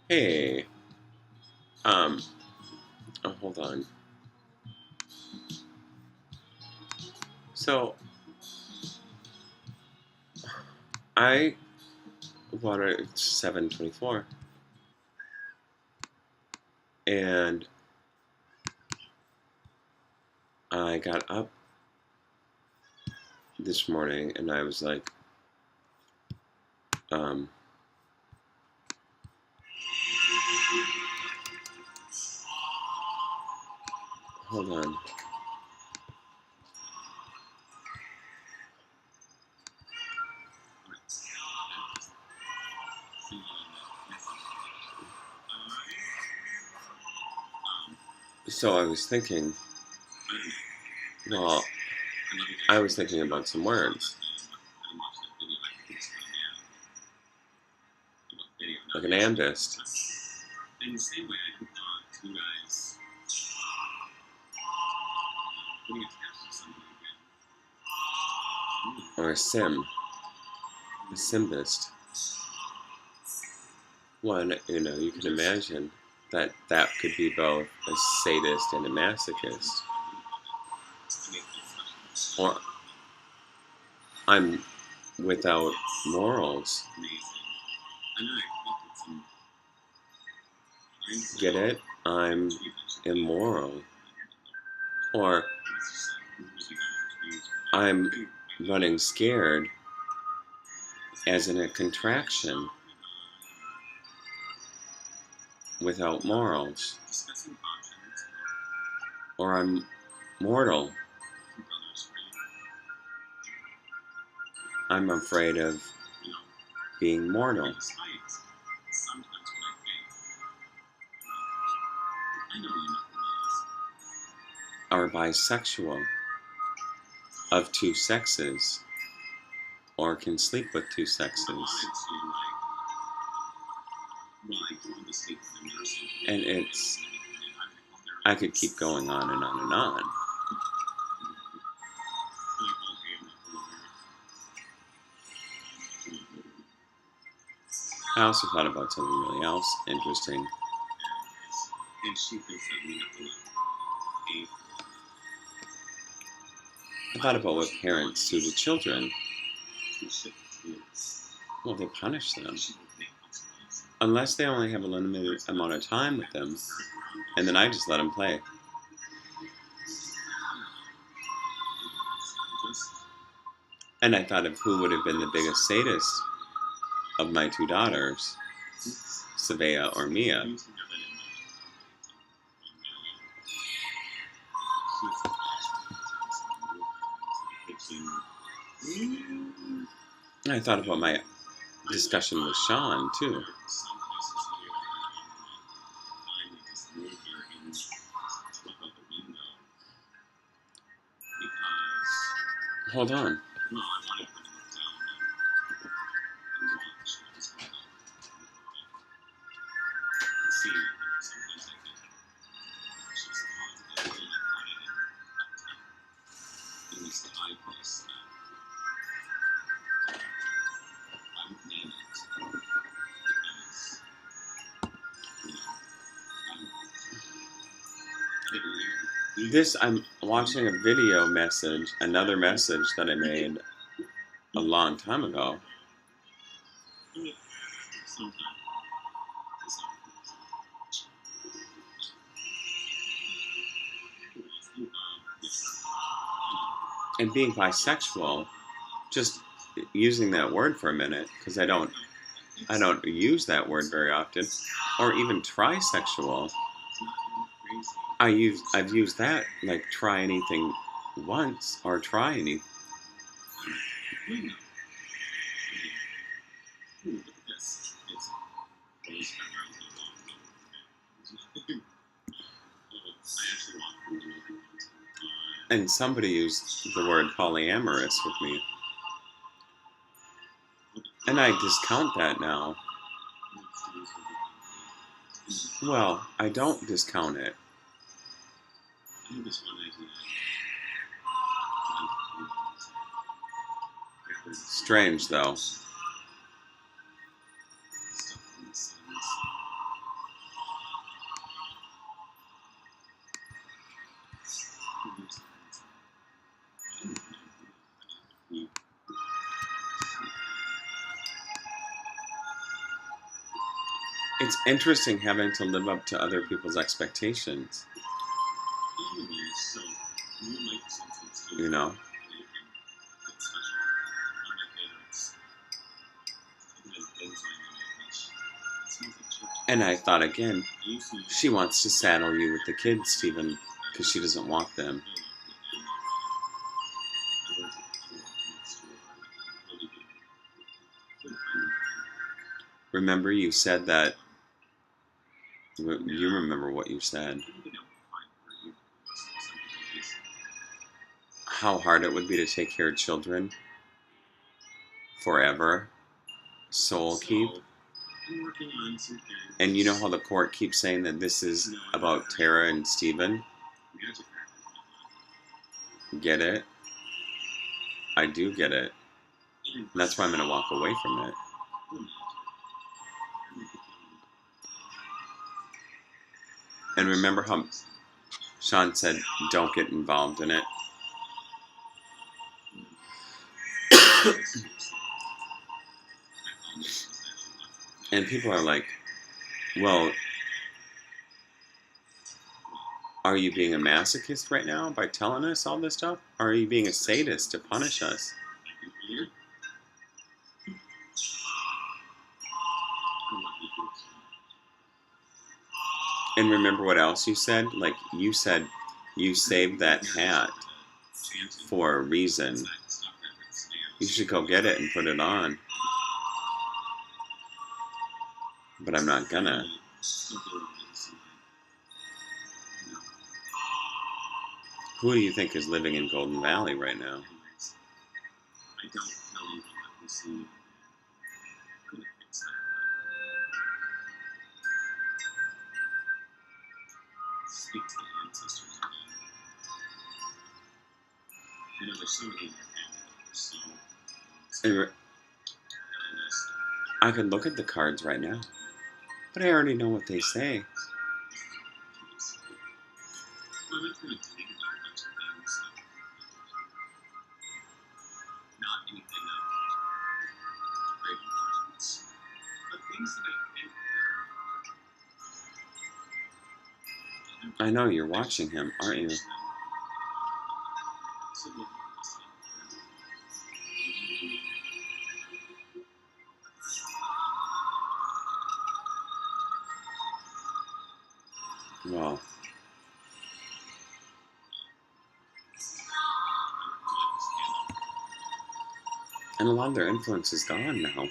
Hey, um, oh, hold on. So, I water it's 7:24, and I got up this morning, and I was like, um, hold on. So I was thinking, well, I was thinking about some words, like an ambist, or a symbist. One, you can imagine that that could be both a sadist and a masochist. Or I'm without morals. Get it? I'm immoral. Or I'm running scared as in a contraction without morals. Or I'm mortal. I'm afraid of being mortal. Or bisexual, of two sexes, or can sleep with two sexes. And I could keep going on and on and on. I also thought about something really else interesting. I thought about what parents do to children. Well, they punish them. Unless they only have a limited amount of time with them, and then I just let them play. And I thought of who would have been the biggest sadist of my two daughters, Savea or Mia. And I thought about my discussion with Sean, too. Hold on. I'm watching a video message, another message that I made a long time ago. And being bisexual, just using that word for a minute, because I don't use that word very often, or even trisexual. I've used that like try anything once or try anything. And somebody used the word polyamorous with me. And I discount that now. Well, I don't discount it. Strange, though. It's interesting having to live up to other people's expectations. You know? And I thought again, she wants to saddle you with the kids, Stephen, because she doesn't want them. Remember you said that, you remember what you said, how hard it would be to take care of children forever, soul keep. And you know how the court keeps saying that this is about Tara and Stephen? Get it? I do get it. And that's why I'm going to walk away from it. And remember how Sean said, don't get involved in it? And people are like, well, are you being a masochist right now by telling us all this stuff? Or are you being a sadist to punish us? And remember what else you said? Like, you said you saved that hat for a reason. You should go get it and put it on. But I'm not gonna. Who do you think is living in Golden Valley right now? And I could look at the cards right now, but I already know what they say. I know you're watching him, aren't you? Well, and a lot of their influence is gone now.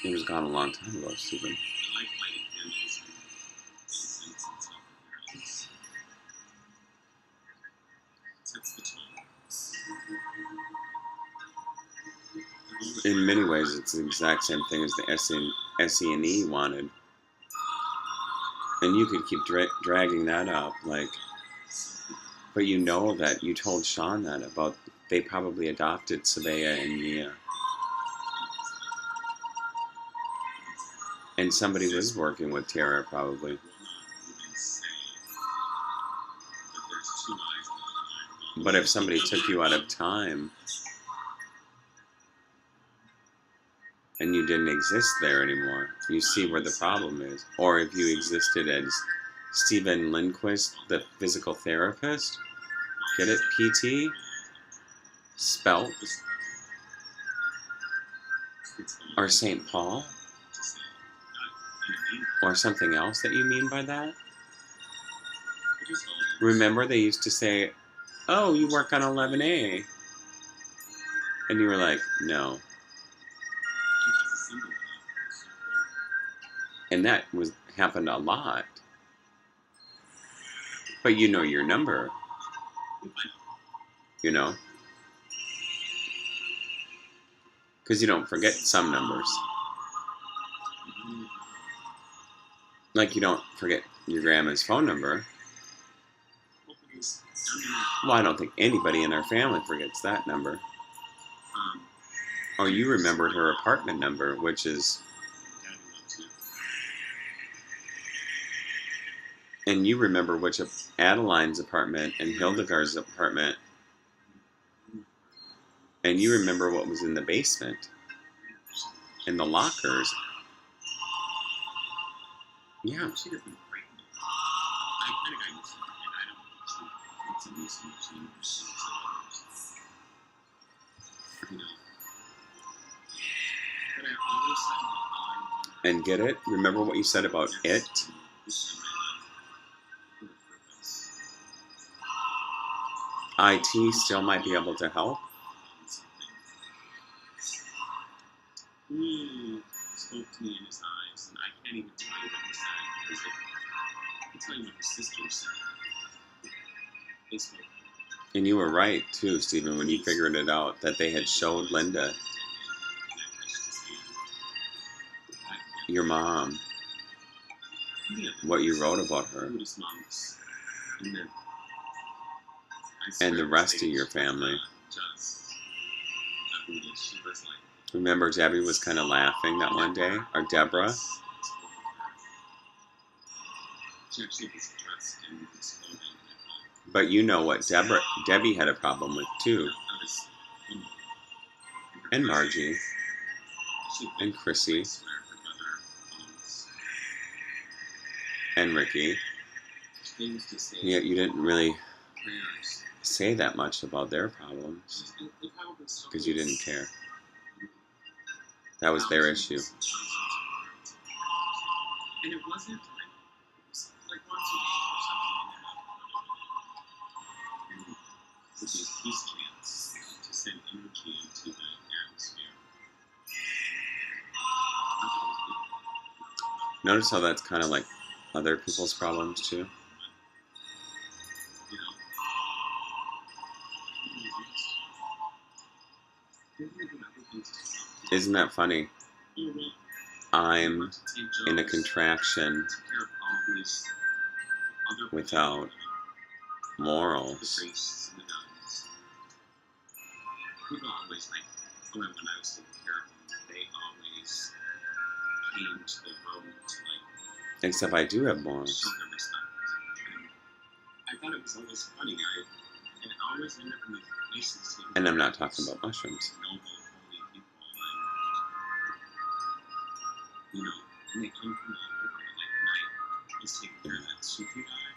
It was gone a long time ago, Stephen. In many ways, it's the exact same thing as the SE&E wanted. And you could keep dragging that up, like, but you know that you told Sean that about they probably adopted Sabea and Mia. And somebody was working with Tara, probably. But if somebody took you out of time and you didn't exist there anymore, you see where the problem is. Or if you existed as Stephen Lindquist, the physical therapist, get it? PT? Spelt? Or St. Paul? Or something else that you mean by that? Remember they used to say, oh, you work on 11A. And you were like, no. And that happened a lot. But you know your number. You know? Because you don't forget some numbers. Like you don't forget your grandma's phone number. Well, I don't think anybody in our family forgets that number. Or you remembered her apartment number, which is... And you remember which of Adeline's apartment and Hildegard's apartment. And you remember what was in the basement. in the lockers. Yeah. And get it? Remember what you said about it? IT still might be able to help. He spoke to me in his eyes, and I can't even tell you what he said, because I can tell you what his sister said. And you were right, too, Stephen, when you figured it out, that they had showed Linda, your mom, what you wrote about her. And the rest of your family. Remember, Debbie was kind of laughing that one day? Or Deborah? But you know what Debbie had a problem with, too. And Margie. And Chrissy. And Ricky. Yet you didn't really say that much about their problems. Because you didn't care. That was their issue. And it wasn't like once a week or something. With these peace chants to send energy into the atmosphere. Notice how that's kind of like other people's problems too. Isn't that funny? I'm in a contraction without morals. People always like, when I was taking care of them, they always came to the road to like. Except I do have morals. Show them respect. And I thought it was always funny. And it always ended up in these places. And I'm not talking about mushrooms. Noble, holy people. And, you know, and they come from all over. Like when I was taking care of that Sufi guy,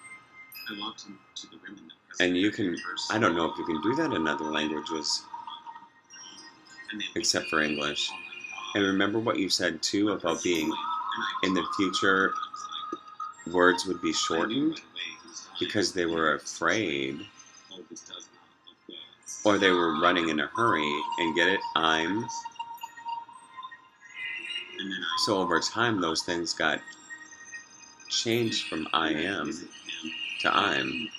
I walked into the women that. And you can, I don't know if you can do that in other languages. Except for English. And remember what you said too about being in the future words would be shortened because they were afraid or they were running in a hurry. And get it? I'm. So over time those things got changed from I am to I'm.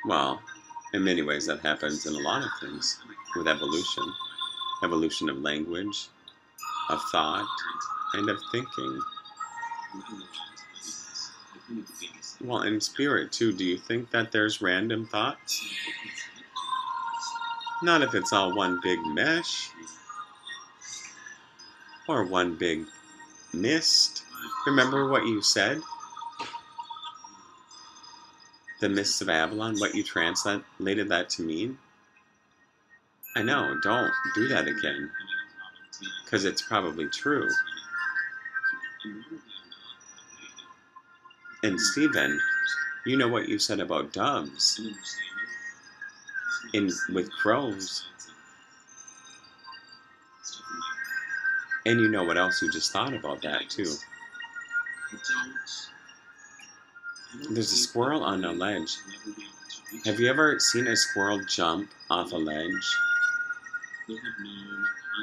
Well, in many ways that happens in a lot of things with evolution. Evolution of language, of thought, and of thinking. Well, in spirit too, do you think that there's random thoughts? Not if it's all one big mesh. Or one big mist. Remember what you said? The mists of Avalon, what you translated that to mean? I know, don't do that again. Because it's probably true. And Stephen, you know what you said about doves? With crows. And you know what else you just thought about that too. There's a squirrel on a ledge. Have you ever seen a squirrel jump off a ledge?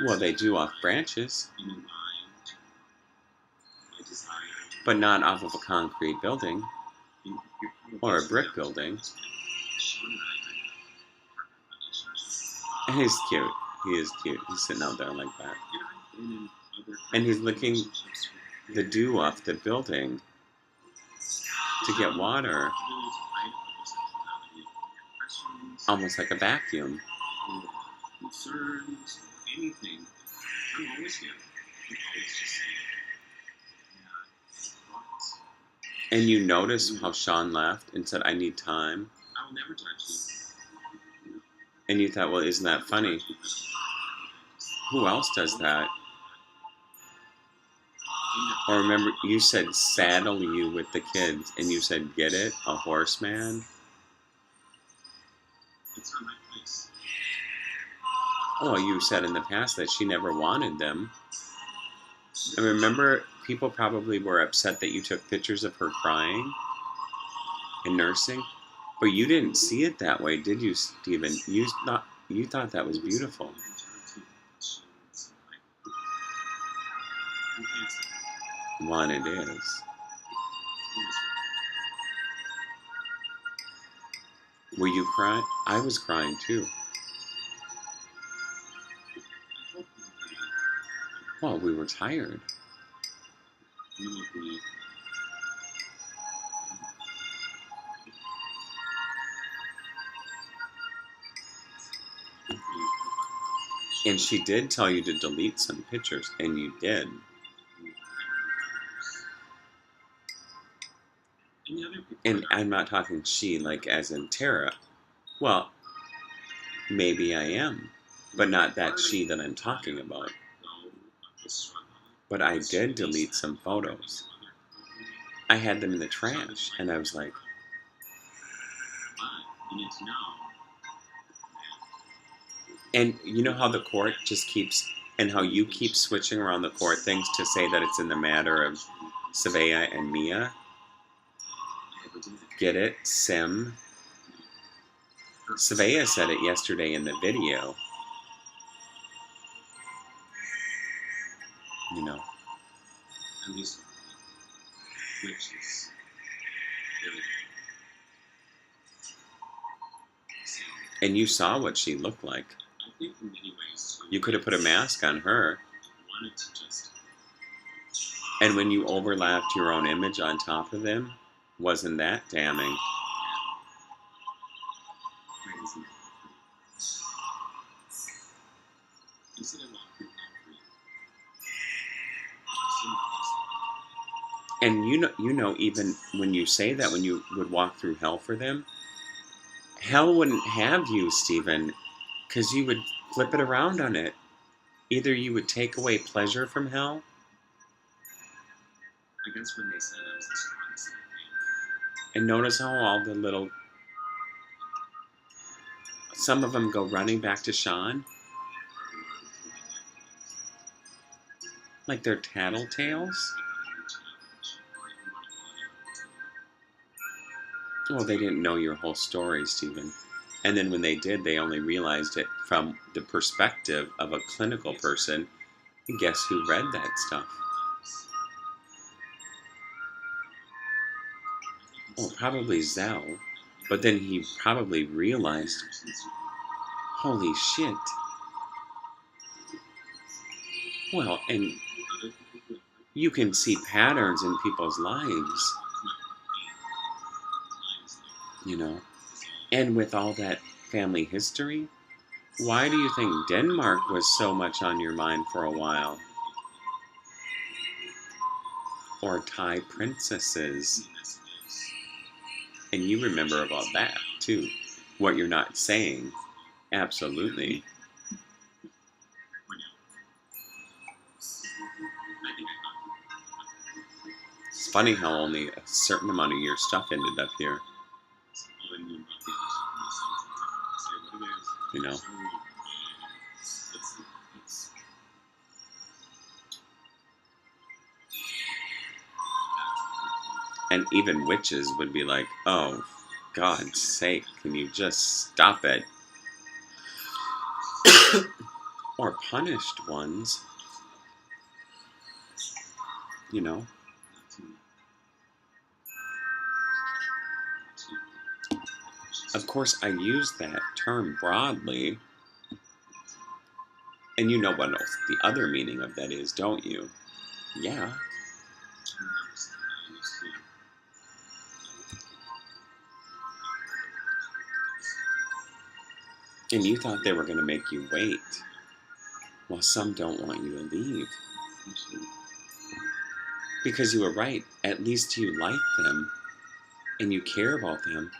Well, they do off branches. But not off of a concrete building. Or a brick building. And he's cute. He is cute. He's sitting out there like that. And he's licking the dew off the building to get water. Almost like a vacuum. And you notice how Sean left and said, I need time. And you thought, well, isn't that funny? Who else does that? Or remember, you said saddle you with the kids, and you said, get it? A horseman? Oh, you said in the past that she never wanted them. And remember, people probably were upset that you took pictures of her crying and nursing, but you didn't see it that way, did you, Stephen? You thought that was beautiful. One, it is. Were you crying? I was crying too. Well, we were tired. And she did tell you to delete some pictures, and you did. And I'm not talking she, like as in Tara. Well, maybe I am, but not that she that I'm talking about. But I did delete some photos. I had them in the trash, and I was like, and you know how the court just keeps, and how you keep switching around the court things to say that it's in the matter of Savea and Mia? Get it? Sim. Savea said it yesterday in the video. You know. And you saw what she looked like. You could have put a mask on her. And when you overlapped your own image on top of them, wasn't that damning? And you know, even when you say that, when you would walk through hell for them, hell wouldn't have you, Stephen, because you would flip it around on it. Either you would take away pleasure from hell. And notice how all the little, some of them go running back to Sean, like they're tattletales. Well, they didn't know your whole story, Stephen. And then when they did, they only realized it from the perspective of a clinical person. And guess who read that stuff? Well, probably Zell. But then he probably realized, holy shit. Well, and you can see patterns in people's lives, you know. And with all that family history, why do you think Denmark was so much on your mind for a while? Or Thai princesses? And you remember about that, too. What you're not saying. Absolutely. It's funny how only a certain amount of your stuff ended up here. You know? And even witches would be like, oh, God's sake, can you just stop it? Or punished ones, you know? Of course, I use that term broadly, and you know what else the other meaning of that is, don't you? Yeah. And you thought they were going to make you wait. Well, some don't want you to leave. Because you were right. At least you like them, and you care about them.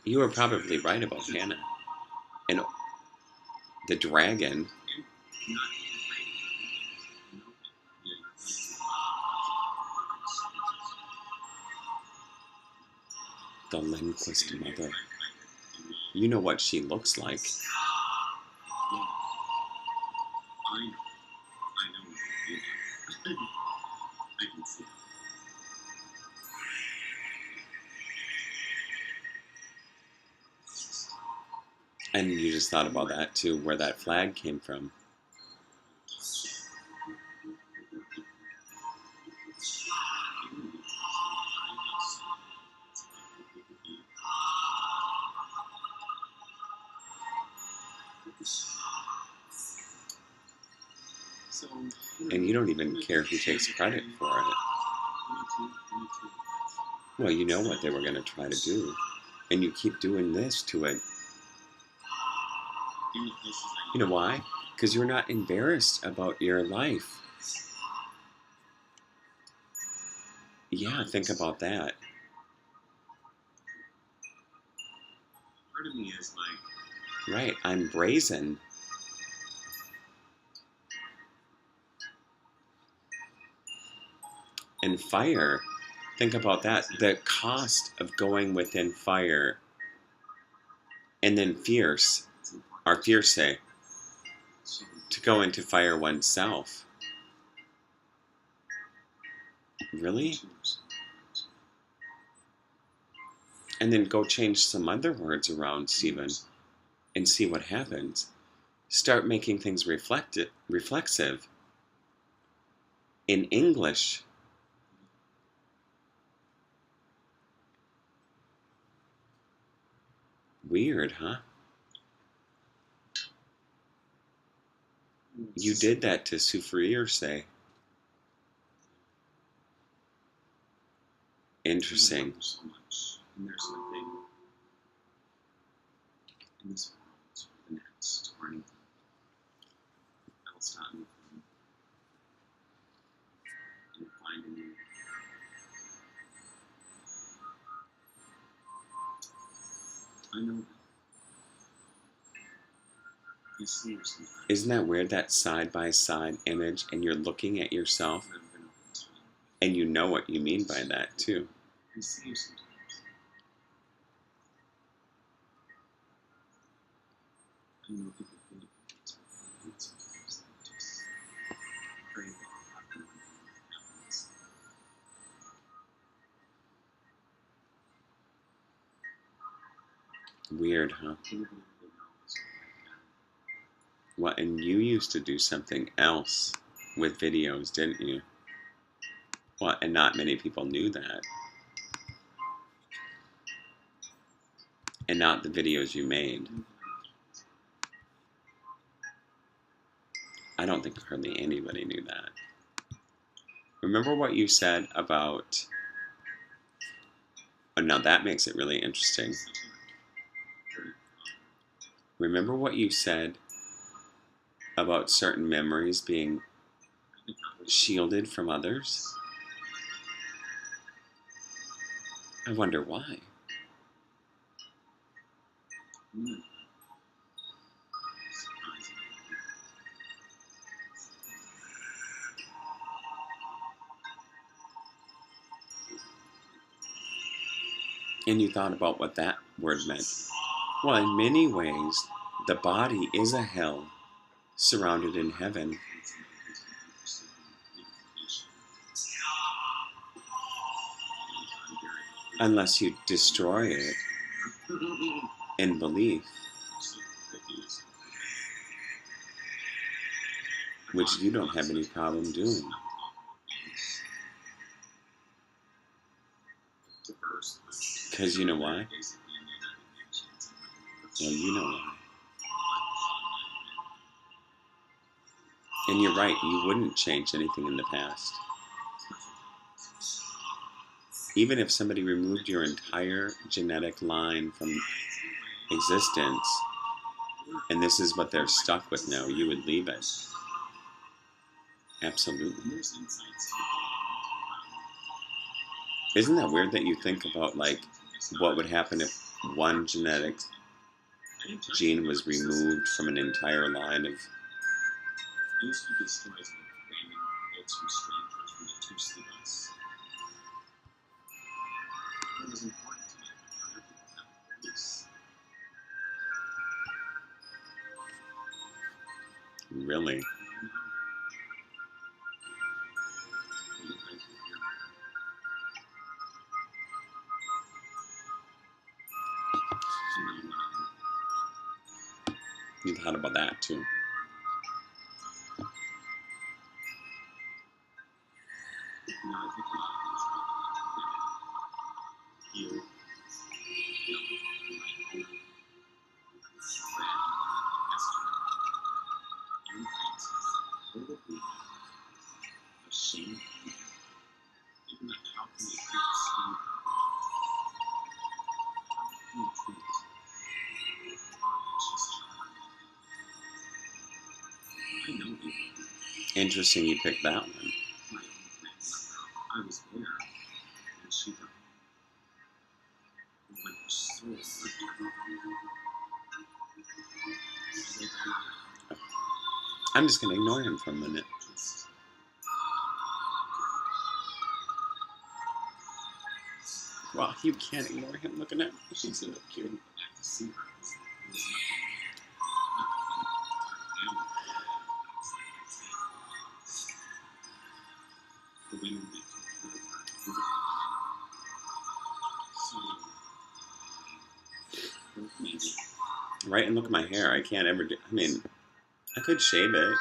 You were probably right about Hannah. And the dragon. The Lindquist mother. You know what she looks like. And you just thought about that too, where that flag came from. And you don't even care who takes credit for it. Well, you know what they were going to try to do. And you keep doing this to it. You know why? Because you're not embarrassed about your life. Yeah, think about that. Part of me is like, right, I'm brazen. And fire, think about that. The cost of going within fire and then fierce, or fierce, to go into fire oneself. Really? And then go change some other words around, Stephen, and see what happens. Start making things reflexive. In English. Weird, huh? You did that to souffrir, say. Interesting. And there's nothing in this world or the next or anything else not moving and finding you. I know that. You see yourself. Isn't that weird, that side-by-side image, and you're looking at yourself, and you know what you mean by that, too. I see you sometimes. I know people think sometimes they just pray that happens. Weird, huh? Well, and you used to do something else with videos, didn't you? Well, and not many people knew that. And not the videos you made. I don't think hardly anybody knew that. Remember what you said about... Oh, now that makes it really interesting. Remember what you said about certain memories being shielded from others? I wonder why. And you thought about what that word meant. Well, in many ways, the body is a hell surrounded in heaven. Unless you destroy it in belief, which you don't have any problem doing. Because you know why? Well, you know why. And you're right, you wouldn't change anything in the past. Even if somebody removed your entire genetic line from existence, and this is what they're stuck with now, you would leave it. Absolutely. Isn't that weird that you think about, like, what would happen if one genetic gene was removed from an entire line of. Really? You thought about that too. Interesting you picked that one. I'm just going to ignore him for a minute. Well, you can't ignore him looking at me. She's so cute. Right, and look at my hair. I can't ever do. I mean, I could shave it.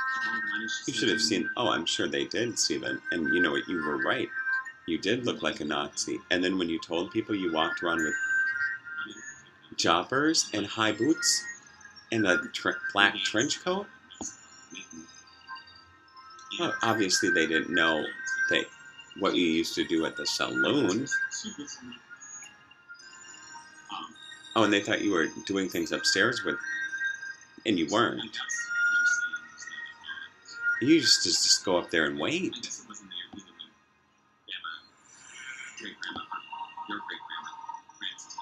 You should have seen. Oh, I'm sure they did, Stephen. And you know what? You were right. You did look like a Nazi. And then when you told people you walked around with joppers and high boots and a black trench coat, well, obviously they didn't know that what you used to do at the saloon. Oh, and they thought you were doing things upstairs with, and you weren't. You used to just go up there and wait.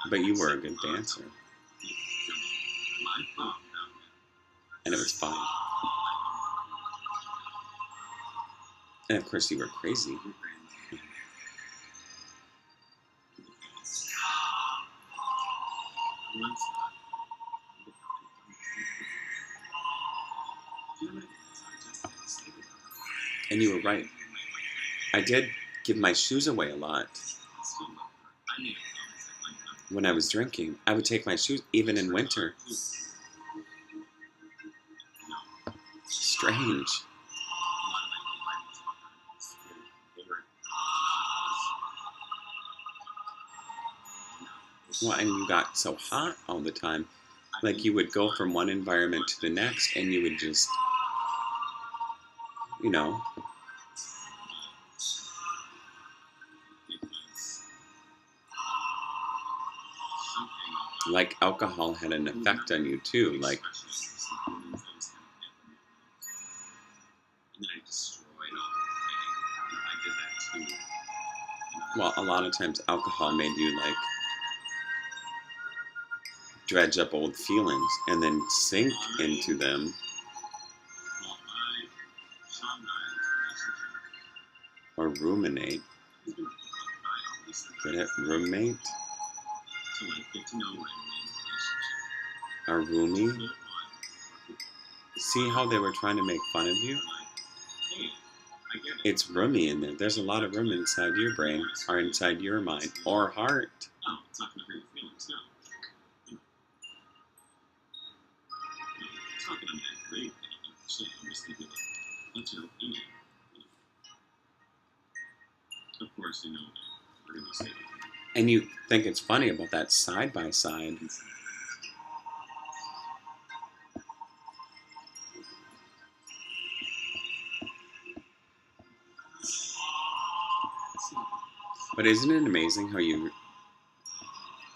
But you were a good dancer. And it was fun. And of course you were crazy. And you were right. I did give my shoes away a lot. When I was drinking, I would take my shoes, even in winter. Strange. Well, and you got so hot all the time. Like you would go from one environment to the next, and you would just, you know. Like alcohol had an effect on you too. Like, well, a lot of times alcohol made you like dredge up old feelings and then sink into them. Or ruminate. Get it? Roommate? Or roomie? See how they were trying to make fun of you? It's roomy in there. There's a lot of room inside your brain, or inside your mind, or heart. And you think it's funny about that side by side. But isn't it amazing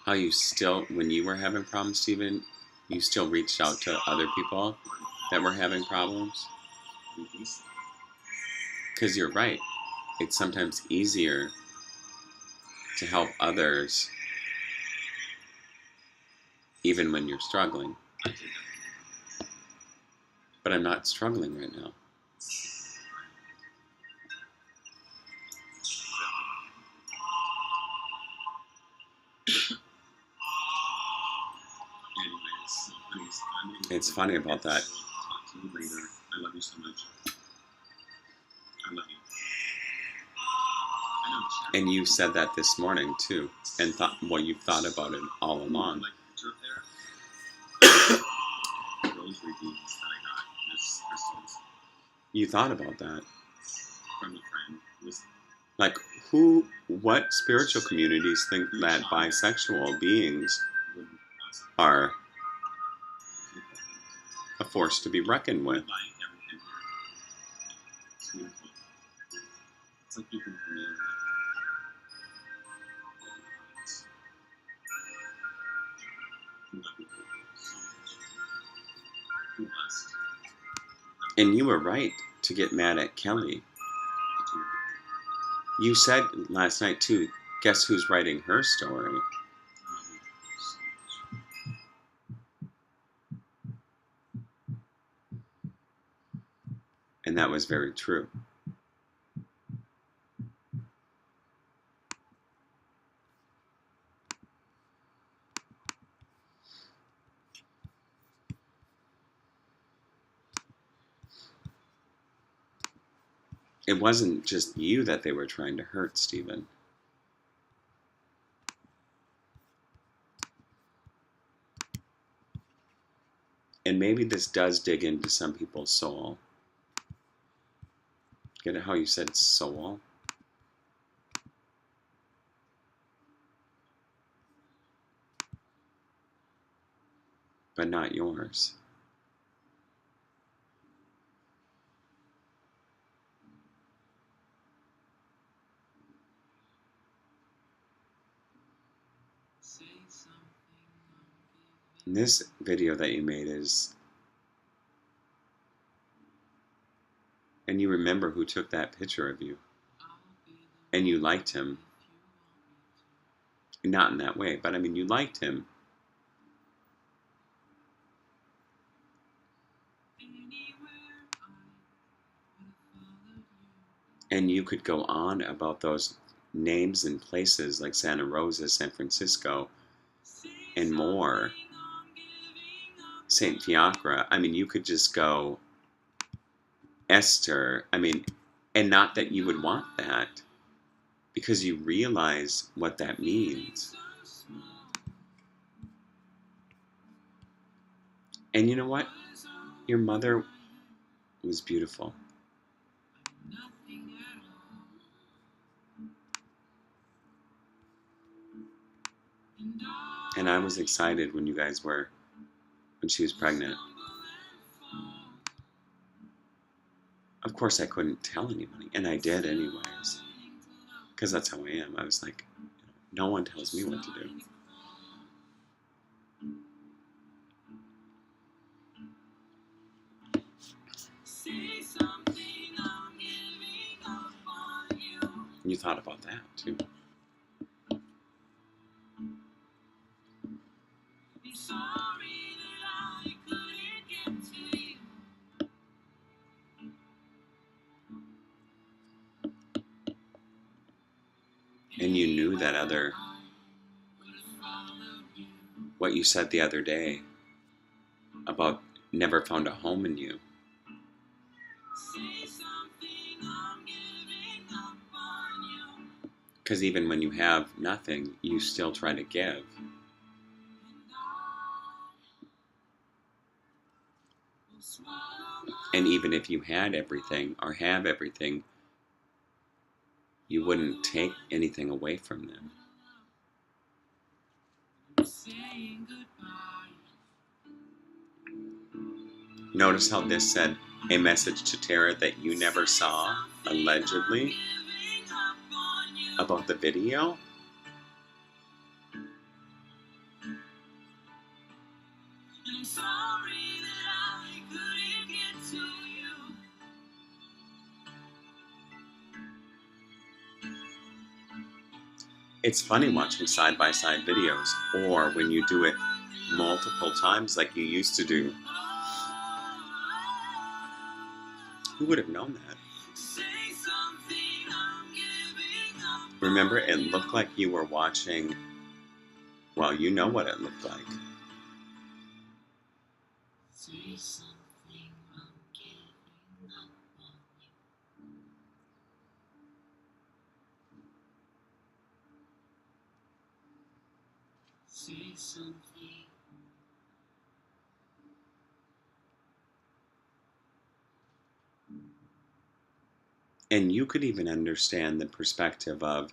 how you still, when you were having problems, Stephen, you still reached out to other people that were having problems? Because you're right. It's sometimes easier to help others even when you're struggling. But I'm not struggling right now. It's funny about that. I love you so much. I love you. And you said that this morning too, and thought, well, you've thought about it all along. Like picture up there. Rosary beads that I got. This crystals You thought about that. from a friend. It was Like, what spiritual communities think that bisexual beings are a force to be reckoned with? It's beautiful. It's like you can commune with. I love you so much. You're blessed. And you were right to get mad at Kelly. You said last night too, guess who's writing her story? And that was very true. It wasn't just you that they were trying to hurt, Stephen. And maybe this does dig into some people's soul. Get it how you said soul? But not yours. And this video that you made is... And you remember who took that picture of you. And you liked him. Not in that way, but I mean, you liked him. And you could go on about those names and places like Santa Rosa, San Francisco, and more. St. Fiacre. I mean, you could just go Esther. I mean, and not that you would want that, because you realize what that means. And you know what? Your mother was beautiful. And I was excited when she was pregnant. Of course, I couldn't tell anybody, and I did anyways, because that's how I am. I was like, no one tells me what to do. You thought about that too. And you knew that what you said the other day about never found a home in you. Because even when you have nothing, you still try to give. And even if you had everything or have everything, you wouldn't take anything away from them. Notice how this said, a message to Tara that you never saw, allegedly, about the video? It's funny watching side-by-side videos, or when you do it multiple times like you used to do. Who would have known that? Remember, it looked like you were watching. Well, you know what it looked like. Say something, I'm giving up on you. Say something. And you could even understand the perspective of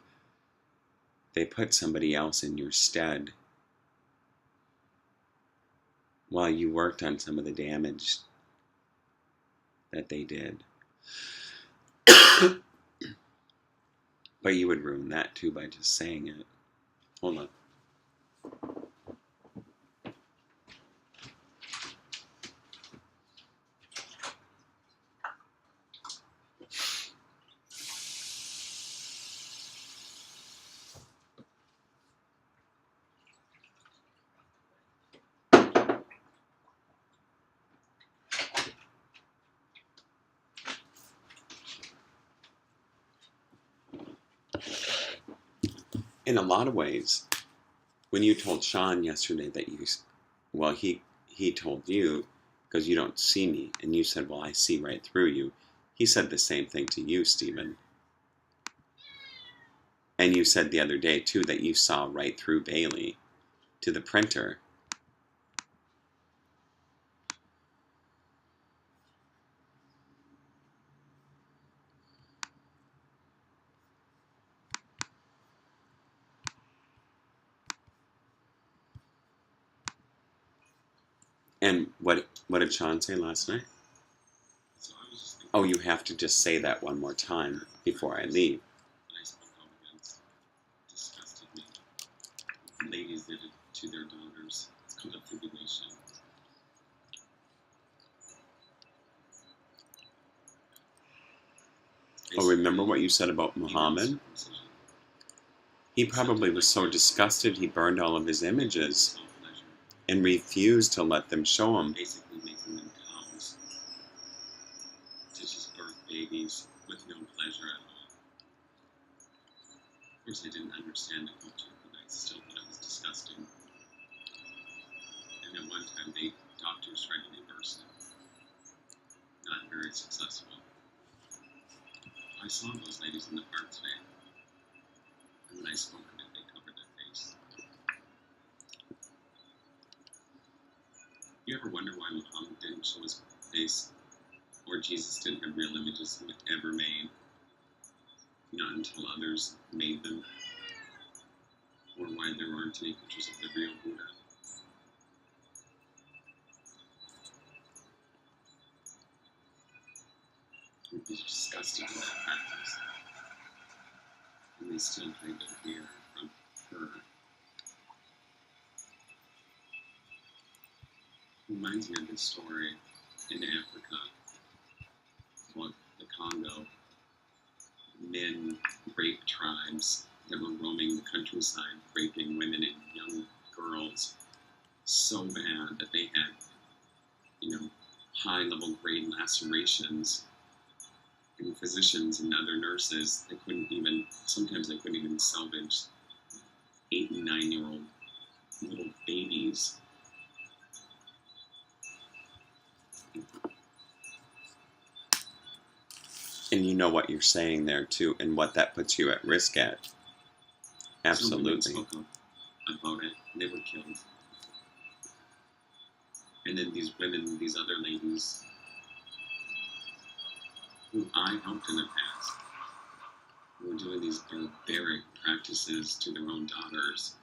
they put somebody else in your stead while you worked on some of the damage that they did. But you would ruin that too by just saying it. Hold on. In a lot of ways, when you told Sean yesterday that well, he told you, because you don't see me, and you said, well, I see right through you. He said the same thing to you, Stephen. And you said the other day, too, that you saw right through Bailey to the printer. And what did Sean say last night? So I was just thinking, Oh, you have to just say that one more time before I leave. I spoke out against disgusted me. Ladies did it to their daughters. It's called a tribulation. Oh, remember what you said about Muhammad? He probably was so disgusted he burned all of his images and refused to let them show him. Basically making them cows to just birth babies with no pleasure at all. Of course, I didn't understand the culture, but I still thought it was disgusting. And at one time, doctors tried to reverse it. Not very successful. I saw those ladies in the park today, and when I spoke of it, they covered their face. You ever wonder why Muhammad didn't show his face, or Jesus didn't have real images ever made? Not until others made them, or why there aren't any pictures of the real Buddha. It was disgusting in that practice. And they still hide their hair from her. Reminds me of this story in Africa, about the Congo. Men rape tribes that were roaming the countryside, raping women and young girls so bad that they had, high-level grade lacerations. And physicians and other nurses, sometimes they couldn't even salvage 8 and 9-year-old little babies. And you know what you're saying there, too, and what that puts you at risk at. Absolutely. Some women spoke up about it, and they were killed. And then these women, these other ladies, who I helped in the past, were doing these barbaric practices to their own daughters.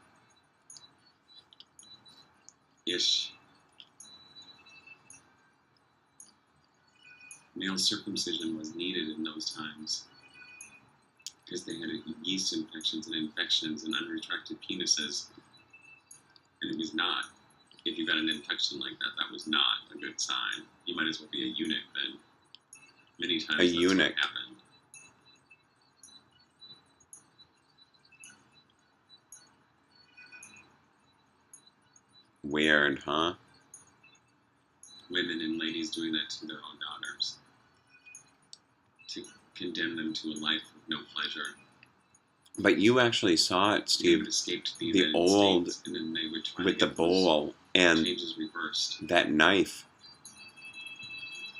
Male circumcision was needed in those times because they had yeast infections and infections and unretracted penises. And it was not. If you got an infection like that, that was not a good sign. You might as well be a eunuch then. Many times that's eunuch. what happened. Weird, huh? Women and ladies doing that to their own daughters. To condemn them to a life of no pleasure. But you actually saw it, They Steve. would escape to the The United old States, and then they would try with to the get those bowl and changes reversed. that knife.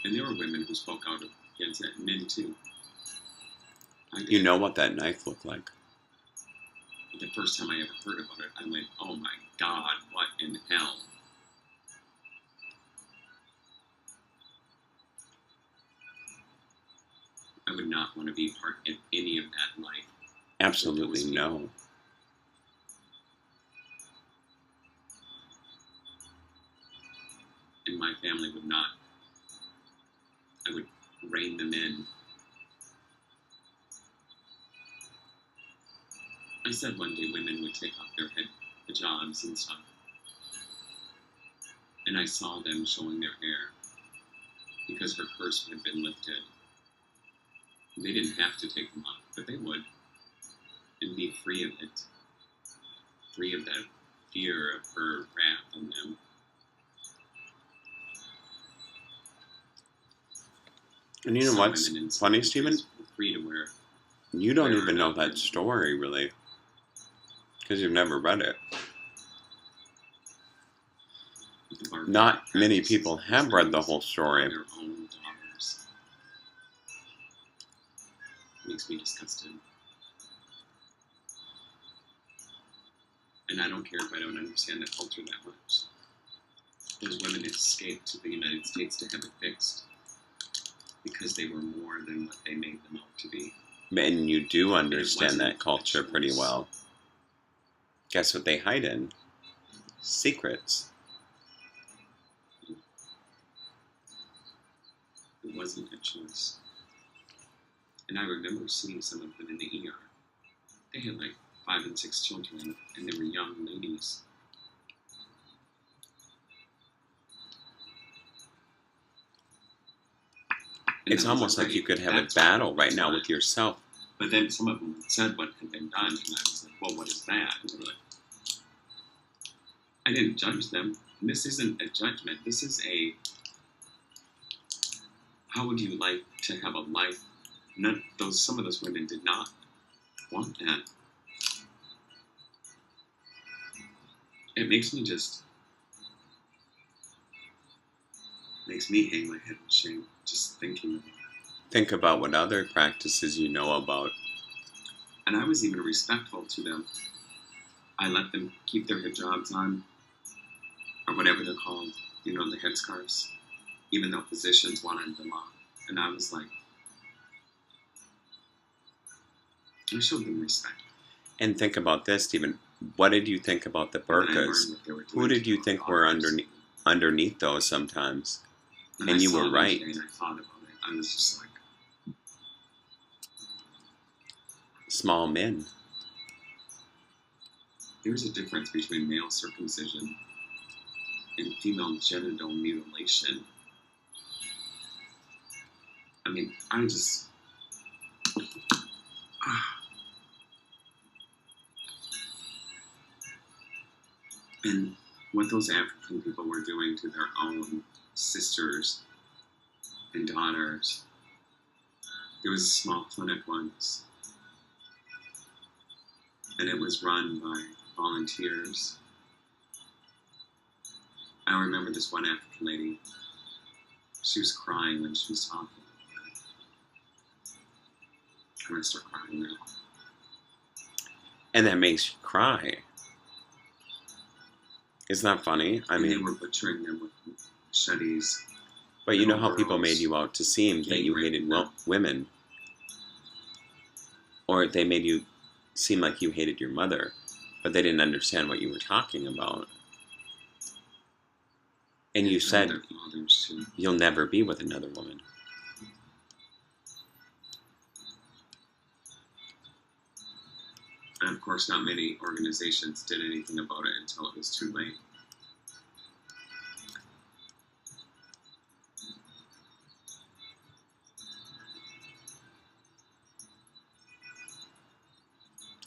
And there were women who spoke out against it, men too. I did. You know what that knife looked like. The first time I ever heard about it, I went, oh my God, what in hell? I would not want to be part of any of that life. Absolutely no. And my family would not. I would rein them in. I said one day women would take off their hijabs and stuff. And I saw them showing their hair because her curse had been lifted. They didn't have to take them off, but they would. And be free of it. Free of that fear of her wrath on them. And you know Some what's women in some funny, countries Stephen? were free to wear. You don't Wear even know it that up. story, really. Because you've never read it. The barbaric Not many practices people of have these read the ladies whole story. on their own daughters. Makes me disgusted. And I don't care if I don't understand the culture that much. Those women escaped to the United States to have it fixed because they were more than what they made them out to be. And you do understand wasn't that culture a pretty choice. well. Guess what they hide in? Secrets. It wasn't a choice. And I remember seeing some of them in the ER. They had like 5 and 6 children, and they were young ladies. And It's that was almost like alright. you could have a That's battle fine. right That's now fine. with yourself. But then some of them said what had been done, and I was like, well, what is that? And they were like, I didn't judge them. And this isn't a judgment. This is a, how would you like to have a life? Some of those women did not want that. It makes me hang my head in shame just thinking of it. Think about what other practices you know about. And I was even respectful to them. I let them keep their hijabs on, or whatever they're called, the headscarves, even though physicians wanted them off. And I was like, I showed them respect. And think about this, Stephen. What did you think about the And I learned burqas? what they were doing Who did to you their think were daughters. underneath those sometimes? And And I you saw were them right. today, and I thought about it. I was just like, Small men. there's a difference between male circumcision and female genital mutilation. I mean, I just... And what those African people were doing to their own sisters and daughters. There was a small clinic once, and it was run by volunteers. I remember this one African lady. She was crying when she was talking. I'm gonna start crying now. And that makes you cry. Isn't that funny? I And they mean, were butchering them with machetes. but you know little how people made girls, you out to seem that you hated gang raping women. Or they made you seem like you hated your mother, but they didn't understand what you were talking about. And you said, their fathers too. you'll never be with another woman. And of course, not many organizations did anything about it until it was too late.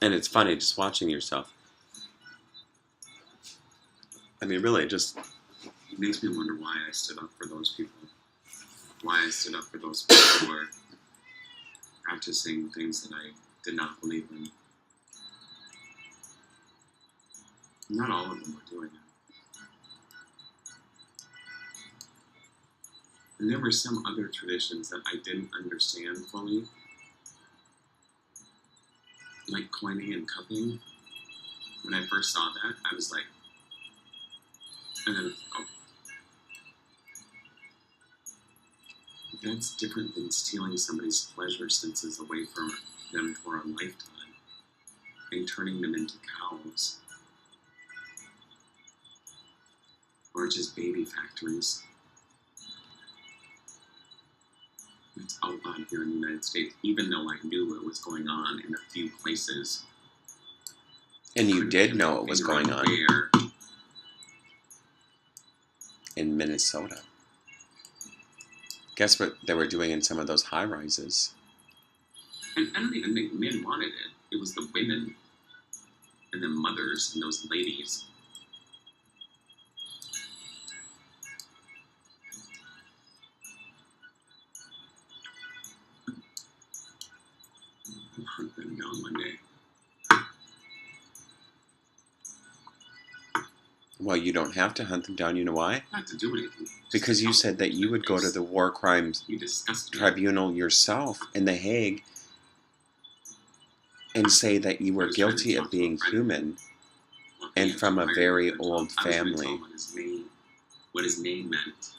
And it's funny just watching yourself. I mean, really, just It makes me wonder why I stood up for those people. Why I stood up for those people who were practicing things that I did not believe in. Not all of them were doing it. And there were some other traditions that I didn't understand fully, like coining and cupping. When I first saw that, I was like, and then, oh, that's different than stealing somebody's pleasure senses away from them for a lifetime and turning them into cows or just baby factories. It's outlawed here in the United States, even though I knew it was going on in a few places. and you did know it was going on Where? in Minnesota. Guess what they were doing in some of those high rises? And I don't even think men wanted it. It was the women and the mothers and those ladies. Who hunt them down one day. Well, you don't have to hunt them down. You know why? Not to do anything. Because you said that you would go to the War Crimes You disgust me. Tribunal yourself in The Hague and say that you were guilty of being human and from a very old family. What his name meant.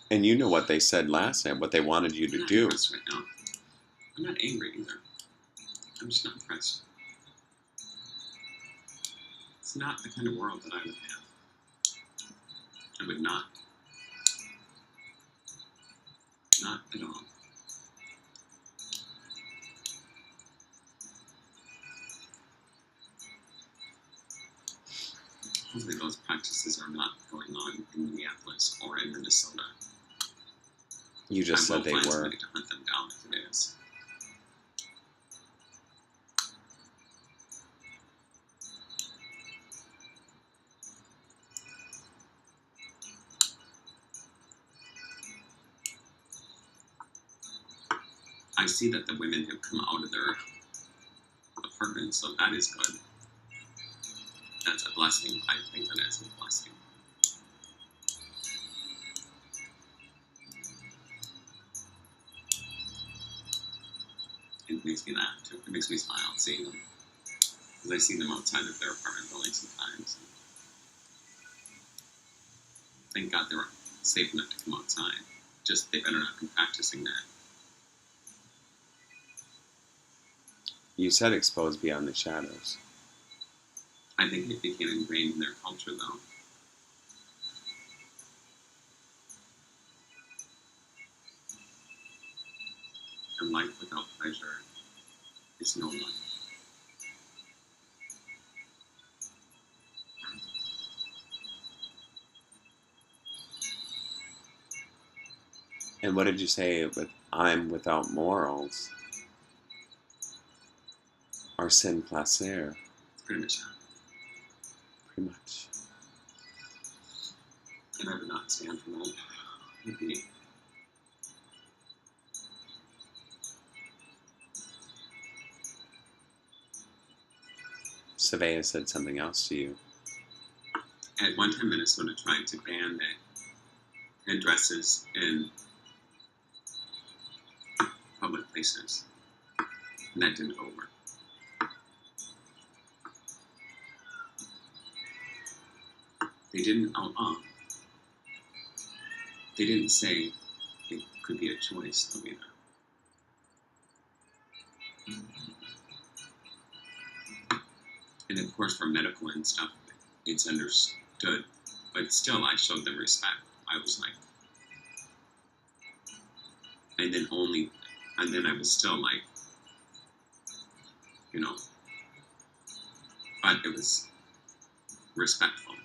And you know what they said last night, what they wanted you to do. Right now. I'm not angry either. I'm just not impressed. It's not the kind of world that I would have. I would not. Not at all. Hopefully those practices are not going on in Minneapolis or in Minnesota. You just said they were. I will find somebody to hunt them down if it is. I see that the women have come out of their apartments, so that is good. That's a blessing. I think that is a blessing. It makes me laugh too. It makes me smile seeing them. Because I see them outside of their apartment building sometimes. Thank God they're safe enough to come outside. Just they better not be practicing that. You said exposed beyond the shadows. I think it became ingrained in their culture, though. A life without pleasure is no life. And what did you say with I'm without morals? Or sin placer? Pretty much. Pretty much. And I would not stand for that. Maybe. Savea said something else to you. At one time, Minnesota tried to ban the headdresses in public places. And that didn't go over. They didn't they didn't say it could be a choice, though, either. And of course, for medical and stuff, it's understood. But still, I showed them respect. I was like, and then I was still like, you know, but it was respectful.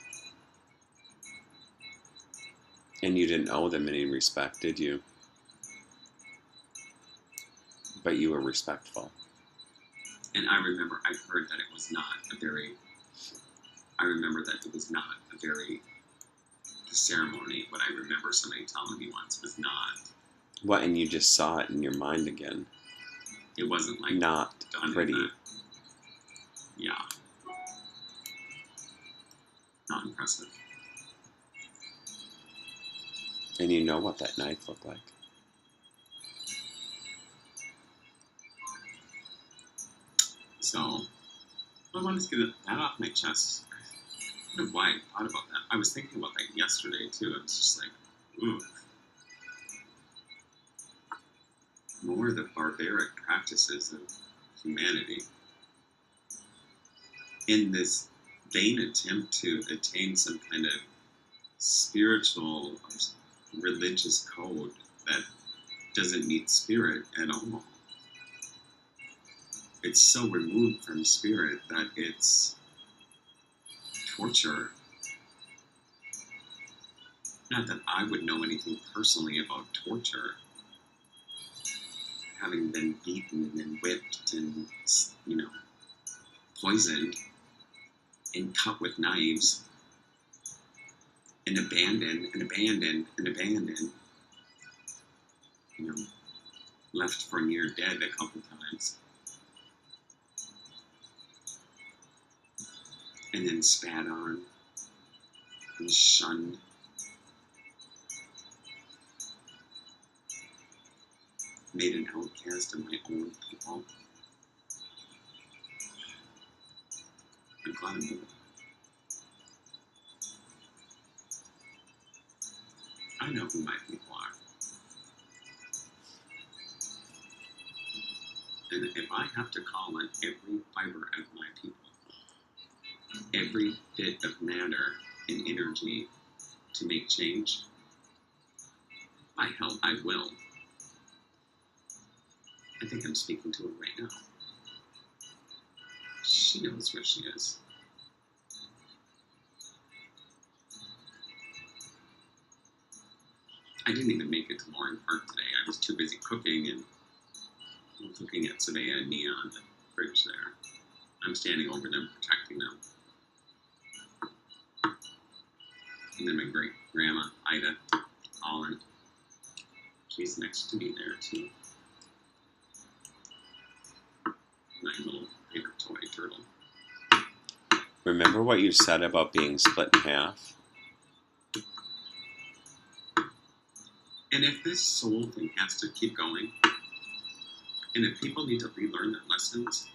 And you didn't owe them any respect, did you? But you were respectful. And I remember I heard that it was not a very. I remember that it was not a very. The ceremony, what I remember somebody telling me once, was not. What? And you just saw it in your mind again. It wasn't like Not done pretty. in that. Yeah. Not impressive. And you know what that knife looked like. So, I wanted to get that off my chest. I don't know why I thought about that. I was thinking about that yesterday too. I was just like, ooh. More of the barbaric practices of humanity in this vain attempt to attain some kind of spiritual or religious code that doesn't meet spirit at all. It's so removed from spirit that it's torture. Not that I would know anything personally about torture, having been beaten and whipped and, poisoned and cut with knives and abandoned and abandoned and abandoned, left for near dead a couple times, and then spat on and shunned. Made an outcast of my own people. I'm glad I'm doing it. I know who my people are. And if I have to call on every fiber of my people, every bit of matter and energy to make change, by hell, I will. I think I'm speaking to her right now. She knows where she is. I didn't even make it to Loring Park today. I was too busy cooking and looking at Savannah and Nia on the bridge there. I'm standing over them, protecting them. And then my great grandma, Ida Holland, she's next to me there too. My little favorite toy turtle. Remember what you said about being split in half? And if this soul thing has to keep going, and if people need to relearn their lessons,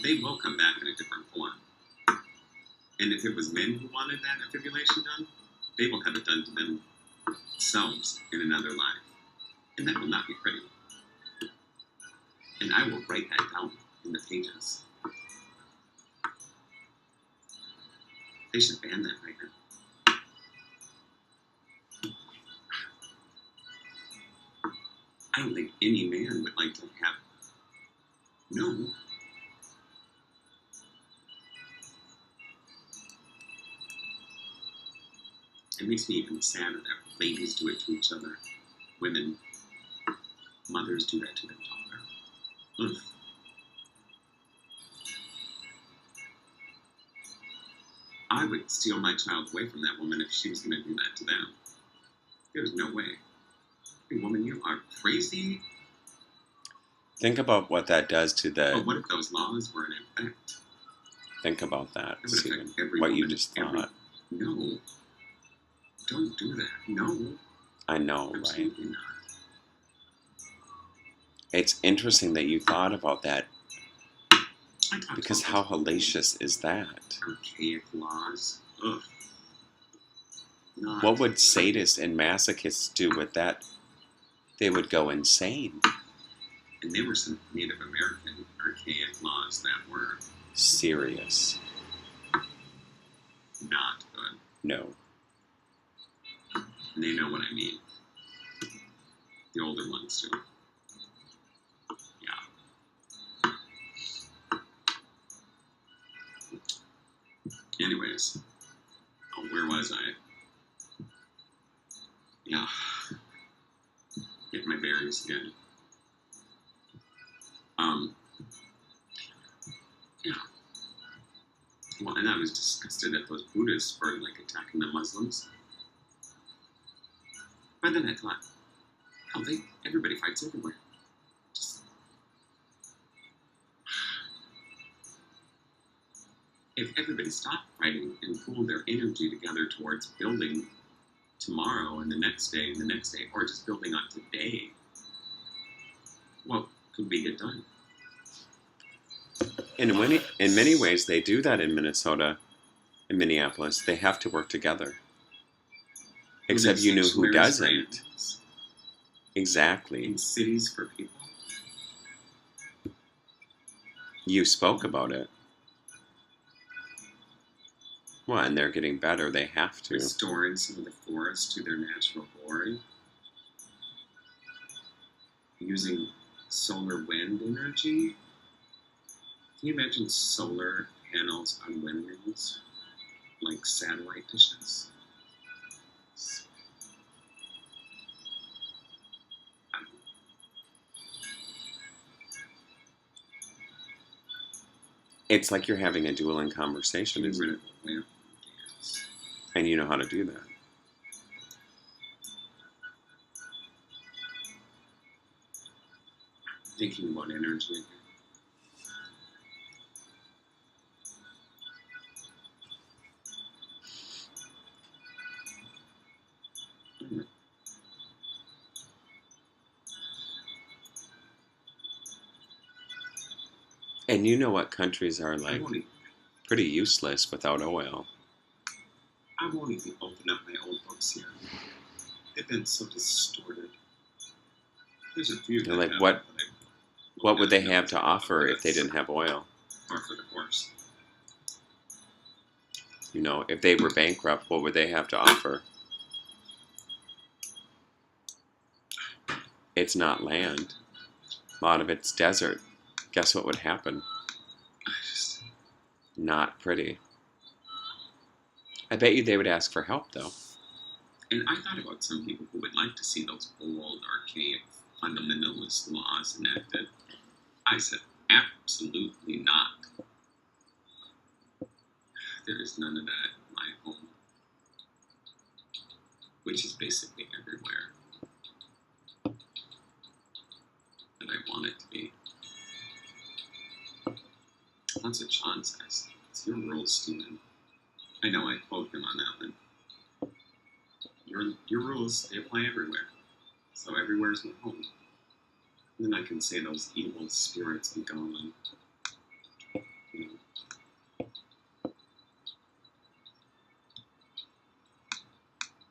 they will come back in a different form. And if it was men who wanted that affibulation done, they will have it done to themselves in another life. And that will not be pretty. And I will write that down in the pages. They should ban that right now. I don't think any man would like to have. No. It makes me even sadder that ladies do it to each other. Women, mothers do that to their daughter. Ugh. I would steal my child away from that woman if she was going to do that to them. There's no way. Hey, woman, you are crazy. Think about what that does to the... But what if those laws were in effect? Think about that, It would Stephen. affect every What woman. you just thought. No. Don't do that. No. I know, right? Absolutely not. It's interesting that you thought about that, because how about hellacious is that? archaic laws. Ugh. Not. What would sadists and masochists do with that? They would go insane. And there were some Native American archaic laws that were Serious. not good. No. And they know what I mean. The older ones do. Yeah. Anyways, where was I? Yeah, get my bearings again. Yeah. Well, and I was disgusted at those Buddhists for like attacking the Muslims. But then I thought, oh, everybody fights everywhere. Just, if everybody stopped fighting and pooled their energy together towards building tomorrow and the next day and the next day, or just building on today, what could we get done? In many ways, they do that in Minnesota, in Minneapolis. They have to work together. Except you know who doesn't. Exactly. In cities for people. You spoke about it. Well, and they're getting better. They have to. Restoring some of the forests to their natural glory. Using solar wind energy. Can you imagine solar panels on windmills? Like satellite dishes? It's like you're having a dueling conversation, isn't it? Yeah. And you know how to do that. Thinking about energy again. And you know what countries are like pretty useless without oil. I won't even open up my old books here. They've been so distorted. There's a few. Like what would they have to offer if they didn't have oil? Par for the course. You know, if they were bankrupt, what would they have to offer? It's not land. A lot of it's desert. Guess what would happen? Not pretty. I bet you they would ask for help, though. And I thought about some people who would like to see those old, archaic, fundamentalist laws enacted. I said, absolutely not. There is none of that in my home, which is basically everywhere that I want it to be. That's what Sean says. It's your rules, Stephen. I know I quote him on that one. Your rules, they apply everywhere. So everywhere's my home. And then I can say those evil spirits be gone. You know.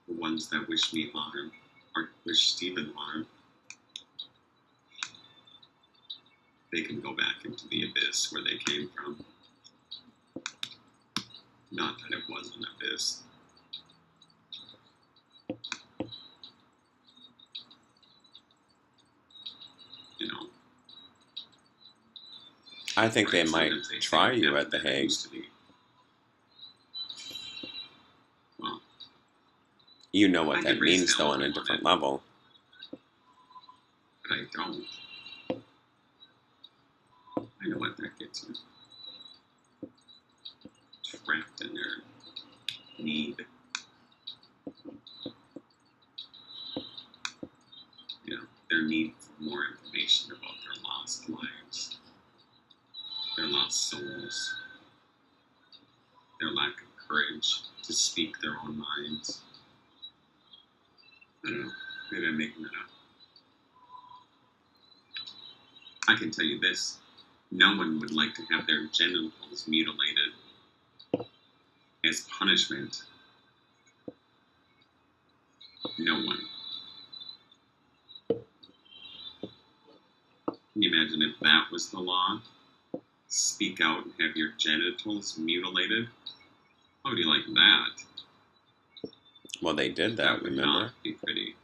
The ones that wish me harm, or wish Stephen harm, they can go back into the abyss where they came from. Not that it was an abyss. You know. I think they might try you at The Hague. Well, you know what that means, though, on a different level. But I don't. I know what that gets you. Trapped in their need. You know, their need for more information about their lost lives, their lost souls, their lack of courage to speak their own minds. I don't know. Maybe I'm making that up. I can tell you this. No one would like to have their genitals mutilated as punishment. No one. Can you imagine if that was the law? Speak out and have your genitals mutilated? How would you like that? Well, they did that, would remember? Not be pretty.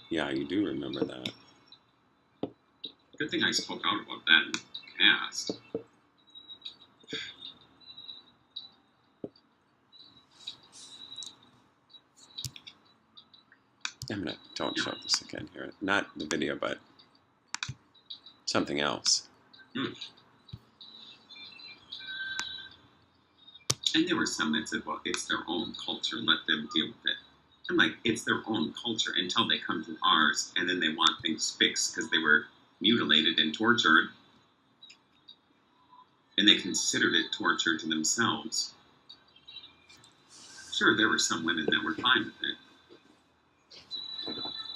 Yeah, you do remember that. Good thing I spoke out about that in the past. again here. Not the video, but something else. Mm. And there were some that said, well, it's their own culture, let them deal with it. I'm like, it's their own culture until they come to ours, and then they want things fixed because they were mutilated and tortured, and they considered it torture to themselves. Sure, there were some women that were fine with it.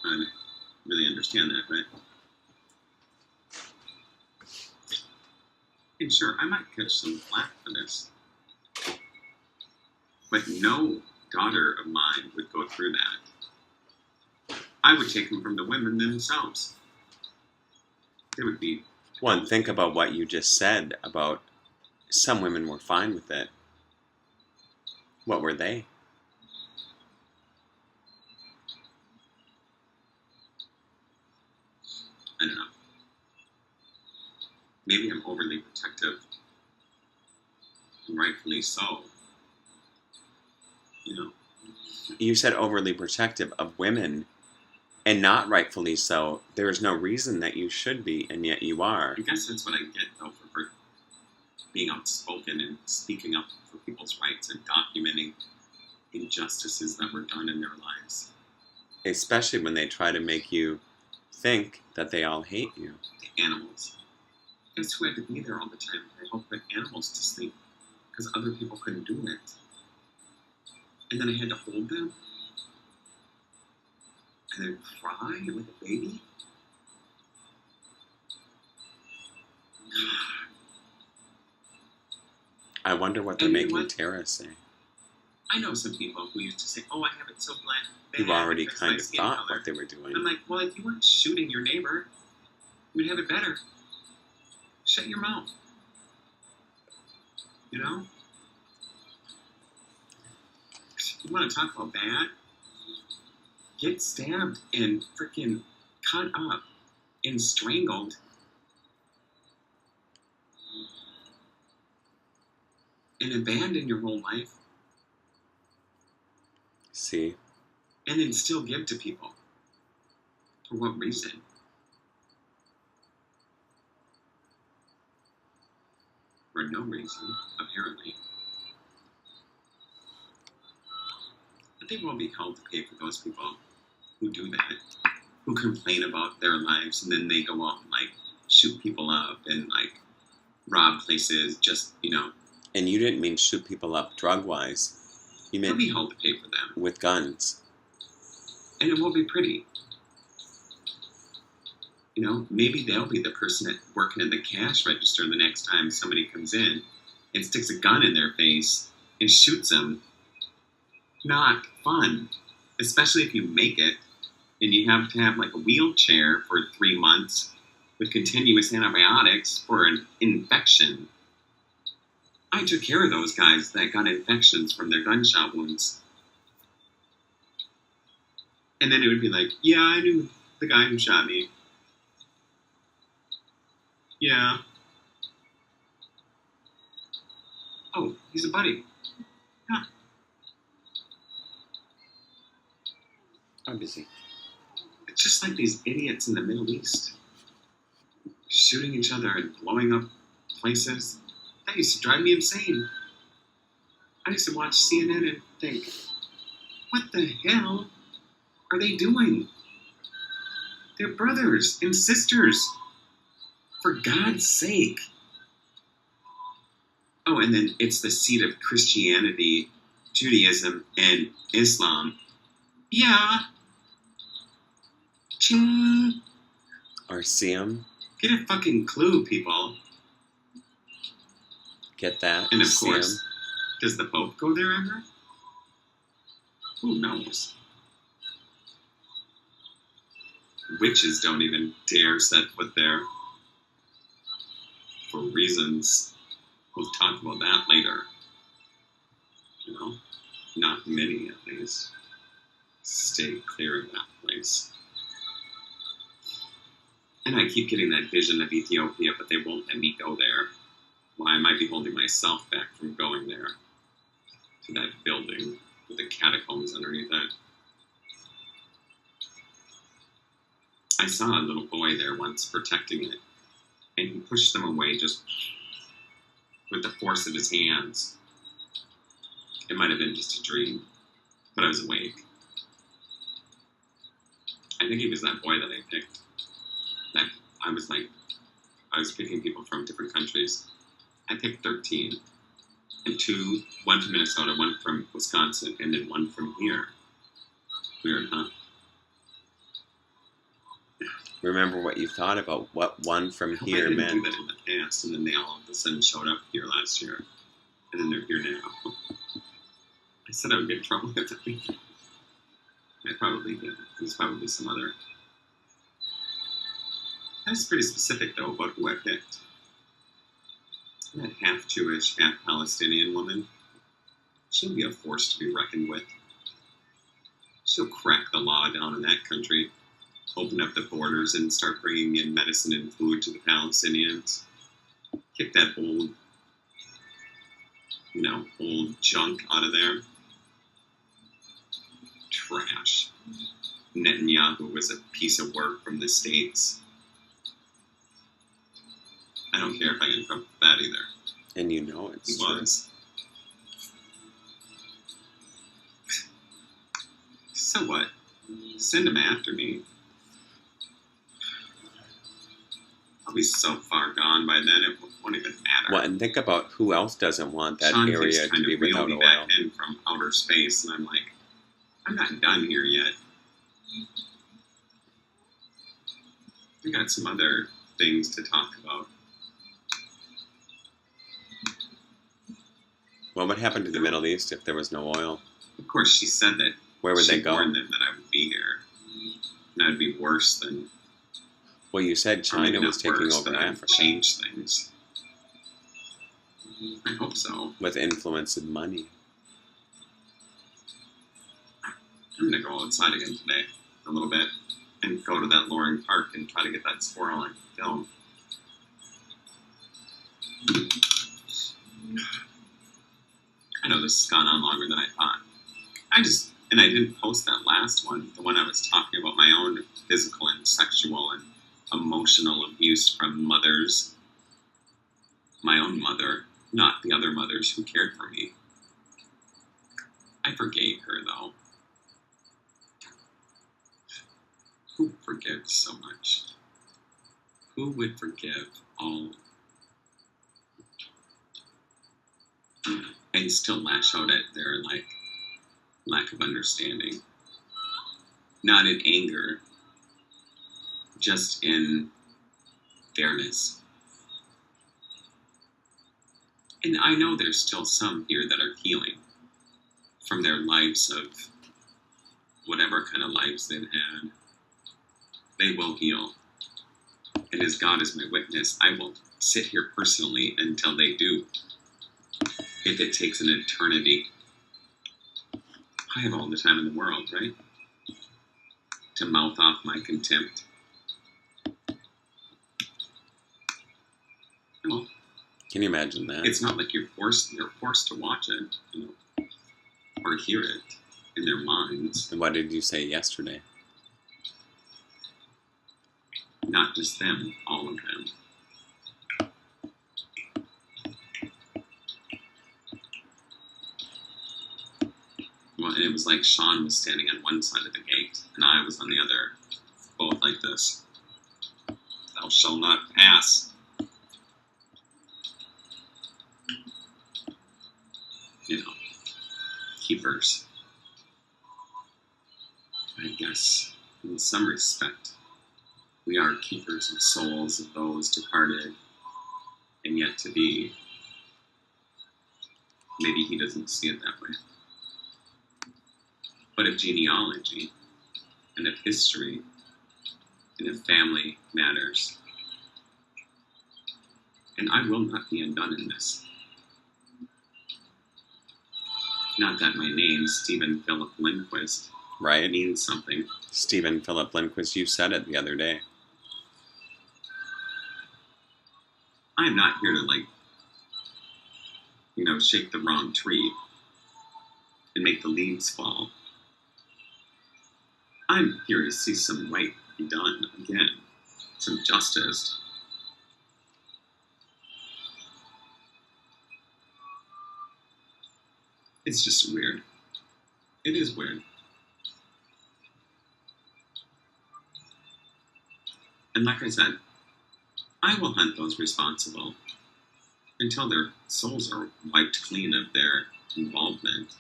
I don't really understand that, but... And sure, I might catch some flack for this. But no daughter of mine would go through that. I would take them from the women themselves. They would be... One, think about what you just said about some women were fine with it. What were they? I don't know. Maybe I'm overly protective. And rightfully so. You know. You said overly protective of women, and not rightfully so. There is no reason that you should be, and yet you are. I guess that's what I get, though, for being outspoken and speaking up for people's rights and documenting injustices that were done in their lives. Especially when they try to make you think that they all hate you. The animals. Guess who had to be there all the time? I helped put animals to sleep because other people couldn't do it. And then I had to hold them and then cry like a baby. I wonder what they're And you know making what? Tara say. I know some people who used to say, "Oh, I have it so bad." You've already because kind my of skin thought color." what they were doing. I'm like, well, if you weren't shooting your neighbor, you would have it better. Shut your mouth. You know? You want to talk about bad? Get stabbed and freaking cut up and strangled. And abandon your whole life. See? And then still give to people. For what reason? For no reason, apparently. But they will be held to pay for those people who do that. Who complain about their lives and then they go out and like shoot people up and like rob places, just, you know. And you didn't mean shoot people up drug-wise. You They'll meant be held to pay for them. with guns. And it won't be pretty. You know, maybe they'll be the person that working at the cash register the next time somebody comes in and sticks a gun in their face and shoots them. Not fun. Especially if you make it and you have to have like a wheelchair for 3 months with continuous antibiotics for an infection. I took care of those guys that got infections from their gunshot wounds. And then it would be like, yeah, I knew the guy who shot me. Yeah. Oh, he's a buddy. Yeah. I'm busy. It's just like these idiots in the Middle East. Shooting each other and blowing up places. That used to drive me insane. I used to watch CNN and think, what the hell are they doing? They're brothers and sisters. For God's sake. Oh, and then it's the seat of Christianity, Judaism, and Islam. Yeah. Ching. RCM. Get a fucking clue, people. Get that? And of See course, 'em? does the Pope go there ever? Who knows? Witches don't even dare set foot there. For reasons. We'll talk about that later. You know? Not many, at least. Stay clear of that place. And I keep getting that vision of Ethiopia, but they won't let me go there. Well, I might be holding myself back from going there. To that building with the catacombs underneath it. what's protecting it. And he pushed them away just with the force of his hands. It might have been just a dream, but I was awake. I think he was that boy that I picked. That I was picking people from different countries. I picked 13. And one from Minnesota, one from Wisconsin, and then one from here. Weird, huh? Remember what you thought about what one from here I didn't meant. do that in the past, and then they all of a sudden showed up here last year, and then they're here now. I said I would get in trouble with it. I probably did. There's probably some other. That's pretty specific, though, about who I picked. That half-Jewish, half-Palestinian woman, she'll be a force to be reckoned with. She'll crack the law down in that country, open up the borders and start bringing in medicine and food to the Palestinians. Kick that old junk out of there. Trash. Netanyahu was a piece of work from the States. I don't care if I can cover that either. And you know it's He true. was. So what? Send him after me. I'll be so far gone by then it won't even matter. Well, and think about who else doesn't want that Sean area keeps to be trying reel without me oil. back in from outer space, and I'm like, I'm not done here yet. We got some other things to talk about. What would happen to the Middle East if there was no oil? Of course, she said that. Where would she they go? warned them that I would be here, and I'd be worse than. Well, you said or China maybe was not taking worse, over but I'd Africa change things. I hope so. with influence and money. I'm gonna go outside again today a little bit and go to that Loring Park and try to get that squirrel on film. I know this has gone on longer than I thought. And I didn't post that last one, the one I was talking about my own physical and sexual and emotional abuse from mothers. My own mother, not the other mothers who cared for me. I forgave her, though. Who forgives so much? Who would forgive all and still lash out at their lack of understanding? Not in anger, just in fairness. And I know there's still some here that are healing from their lives of whatever kind of lives they've had. They will heal. And as God is my witness, I will sit here personally until they do. If it takes an eternity. I have all the time in the world, right? To mouth off my contempt. Well, Can you imagine that? it's not like you're forced to watch it, or hear it in their minds. And what did you say yesterday? Not just them, all of them. Well, and it was like Sean was standing on one side of the gate, and I was on the other, both like this. Thou shalt not pass. Keepers. I guess, in some respect, we are keepers of souls of those departed and yet to be. Maybe he doesn't see it that way. But if genealogy and if history and if family matters, and I will not be undone in this. Not that my name, Stephen Philip Lindquist, Right? means something. Stephen Philip Lindquist, you said it the other day. I'm not here to, shake the wrong tree and make the leaves fall. I'm here to see some right be done again. some justice. It's just weird. It is weird. And like I said, I will hunt those responsible until their souls are wiped clean of their involvement.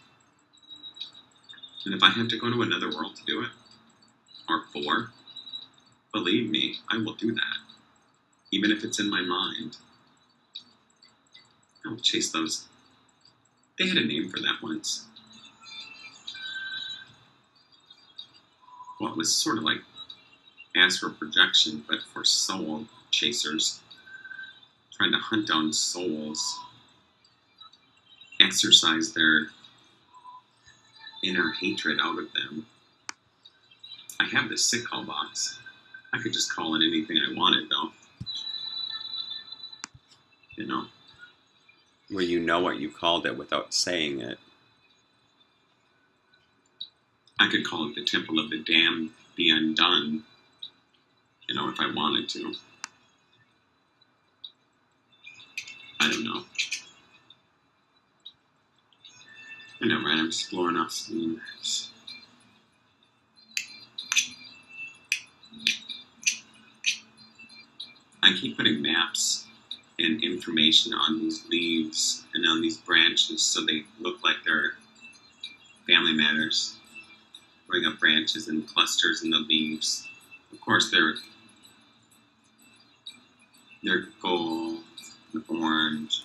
And if I have to go to another world to do it, or 4, believe me, I will do that. Even if it's in my mind. I will chase those. They had a name for that once. Well, it was sort of like astral projection, but for soul chasers. Trying to hunt down souls. Exercise their inner hatred out of them. I have this sick call box. I could just call it anything I wanted, though. You know? Where you know what you called it without saying it. I could call it the Temple of the Damned, the Undone. You know, if I wanted to. I don't know. I know, right? I'm just blowing off steam. I keep putting maps and information on these leaves and on these branches so they look like they're family matters. Bring up branches and clusters in the leaves. Of course, they're gold, orange,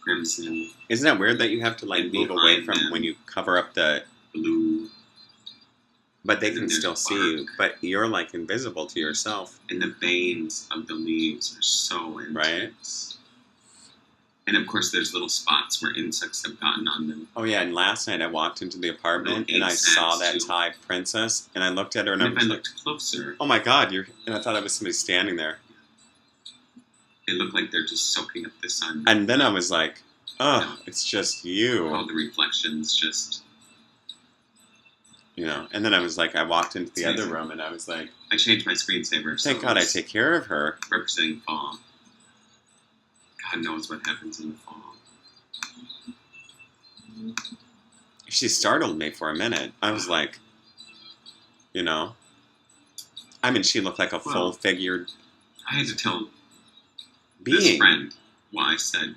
crimson. Isn't that weird that you have to like And move away behind from them, when you cover up the... blue, But they and then can still there's see you. bark. But you're like invisible to yourself, And the veins of the leaves are so intense. And of course, there's little spots where insects have gotten on them. Oh yeah, and last night I walked into the apartment Little and I egg saw sacs, that too. Thai princess and I looked at her and And I if I was like, looked closer, oh my god, you're... And I thought it was somebody standing there. they look like they're just soaking up the sun. And then I was like, oh, it's just All you. the reflections just... You know, and then I was like, I walked into the It's other amazing. room and I was like, I changed my screensaver. So thank God I it's take care of her. representing fall. God knows what happens in the fall. She startled me for a minute. I was like, you know, I mean, she looked like a Well, full-figured I had to tell this being. friend why I said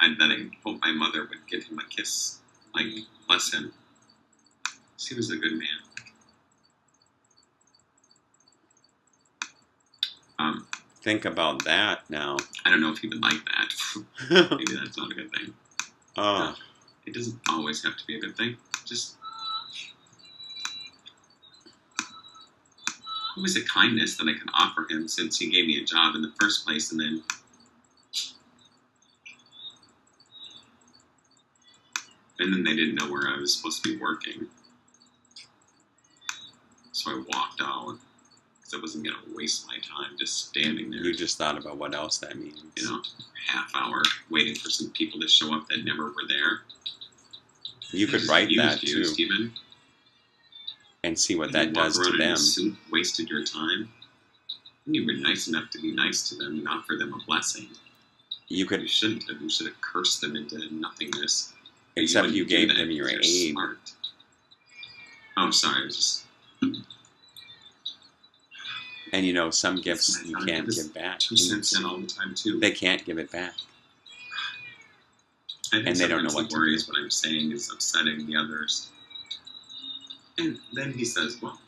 that I hope my mother would give him a kiss, like, bless him. He was a good man. Think about that now. I don't know if he would like that. Maybe that's not a good thing. Oh, It doesn't always have to be a good thing. Just... It was a kindness that I can offer him since he gave me a job in the first place, and then... And then they didn't know where I was supposed to be working. So I walked out, because I wasn't going to waste my time just standing there. you just thought about what else that means. You know, half hour waiting for some people to show up that never were there. You They could just write that used you, too Stephen. and see what And that you walk does around to in a them. suit, wasted your time. And you were nice enough to be nice to them and offer them a blessing. You You could, shouldn't have. You should have cursed them into nothingness. But except wouldn't you do gave that them your because you're aid. smart. Oh, sorry. I was just... And you know, some gifts That's you what I thought. can't It was give back. 2 cents in all the time, too. They can't give it back. I think and they don't know sometimes what the to worry do. is what I'm saying is upsetting the others. And then he says, well,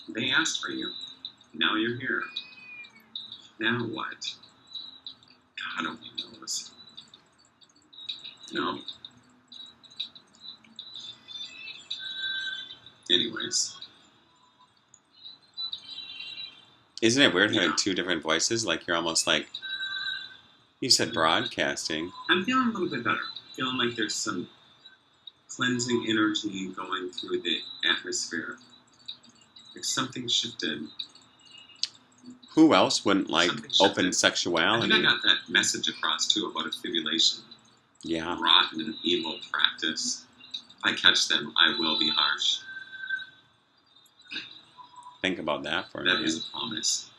they asked for you. Now you're here. Now what? God only knows. No. Anyways. Isn't it weird having Yeah. 2 different voices? Like you're almost like, you said broadcasting. I'm feeling a little bit better. Feeling like there's some cleansing energy going through the atmosphere. Like something shifted. Who else wouldn't like Something shifted. open I sexuality? think I got that message across too about affibulation. Yeah. Rotten and evil practice. If I catch them, I will be harsh. Think about that for a That minute. is a promise.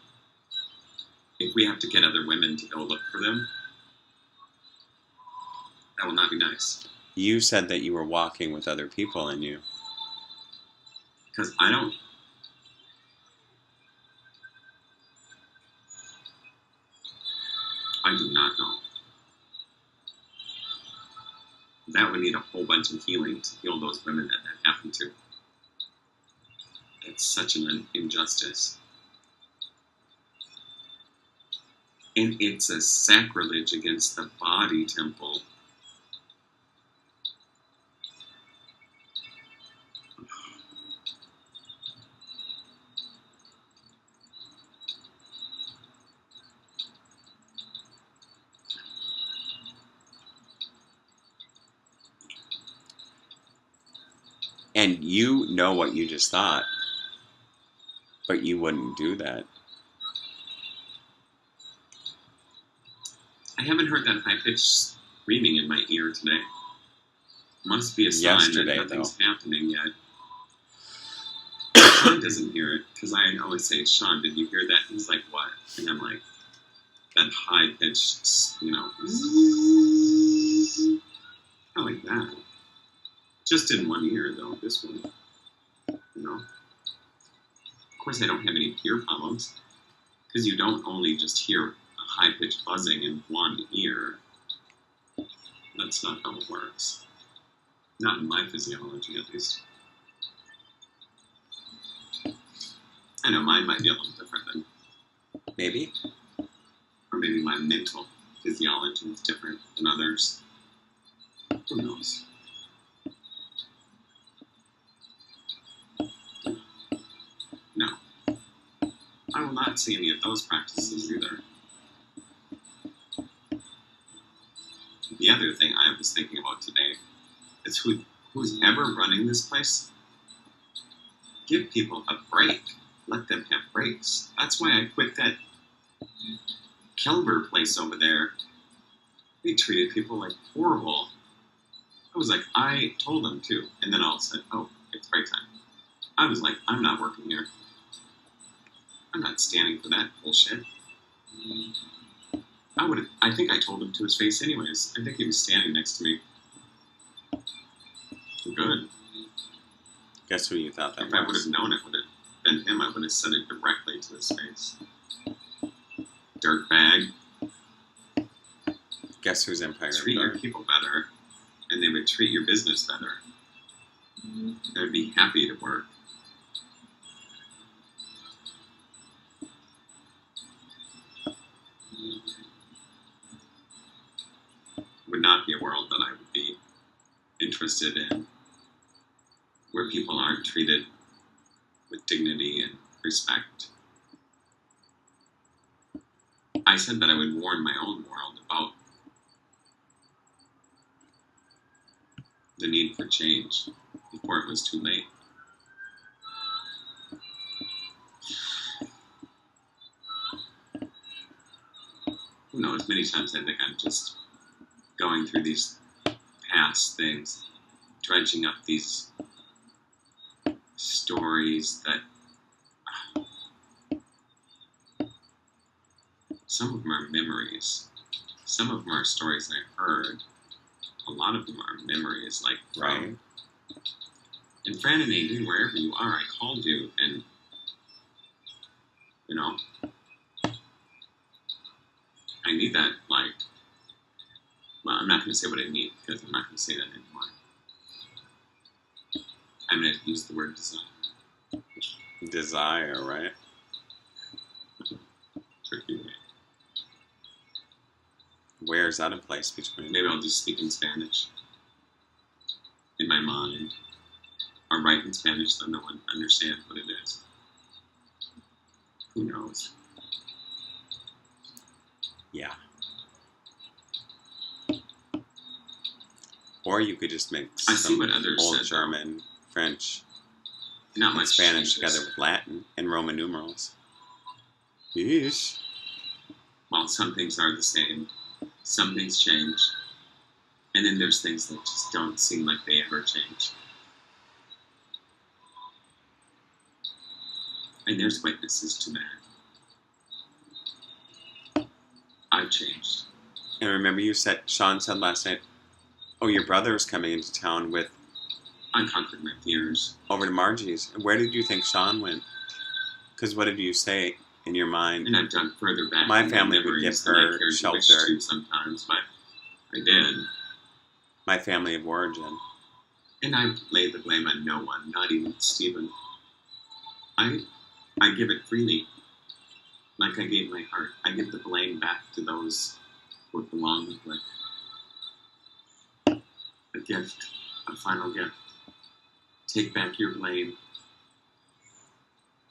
if we have to get other women to go look for them, that will not be nice. You said that you were walking with other people and you. Because I do not know. That would need a whole bunch of healing to heal those women that happened to. It's such an injustice. And it's a sacrilege against the body temple. And you know what you just thought, but you wouldn't do that. I haven't heard that high-pitched screaming in my ear today. Must be a sign Yesterday, that nothing's though. happening yet. Sean doesn't hear it, because I always say, Sean, did you hear that? He's like, what? And I'm like, that high-pitched, I like that. Just in one ear, though, this one. Of course, I don't have any ear problems, because you don't only just hear a high-pitched buzzing in one ear. That's not how it works. Not in my physiology, at least. I know mine might be a little different than... Maybe? Or maybe my mental physiology is different than others. Who knows? No. I will not see any of those practices either. The other thing I was thinking about today is who's ever running this place, give people a break. Let them have breaks. That's why I quit that Kelber place over there. They treated people like horrible. I was like, I told them to, and then all said, oh, it's break time. I was like, I'm not working here. I'm not standing for that bullshit. I think I told him to his face anyways. I think he was standing next to me. Good. Guess who you thought that If was? I would have known it would have been him, I would have said it directly to his face. Dirtbag. Guess whose empire? Treat your people better, and they would treat your business better. They'd be happy to work. Would not be a world that I would be interested in, where people aren't treated with dignity and respect. I said that I would warn my own world about the need for change before it was too late. Who knows, many times I think I'm just going through these past things, dredging up these stories that some of them are memories. Some of them are stories I heard. A lot of them are memories, like Right. And Fran and Adrian, wherever you are, I called you, and I need that, like, well, I'm not going to say what I need, because I'm not going to say that anymore. I'm going to use the word desire. Desire, right? Tricky way. Where's that a place between? Maybe I'll just speak in Spanish. In my mind. Or write in Spanish so no one understands what it is. Who knows? Yeah. Or you could just mix I see some what others old said, German, French, Not and much Spanish changes. together with Latin and Roman numerals. Yeesh. Well, some things are the same. Some things change. And then there's things that just don't seem like they ever change. And there's witnesses to that. I've changed. And remember, Sean said last night, oh, your brother's coming into town with I conquered my fears. over to Margie's. And where did you think Sean went? Because what did you say in your mind? And I've done further back. My family would give her shelter. Sometimes, but I did. My family of origin. And I laid the blame on no one, not even Stephen. I give it freely, like I gave my heart. I give the blame back to those who it belonged with. A gift, a final gift. Take back your blame.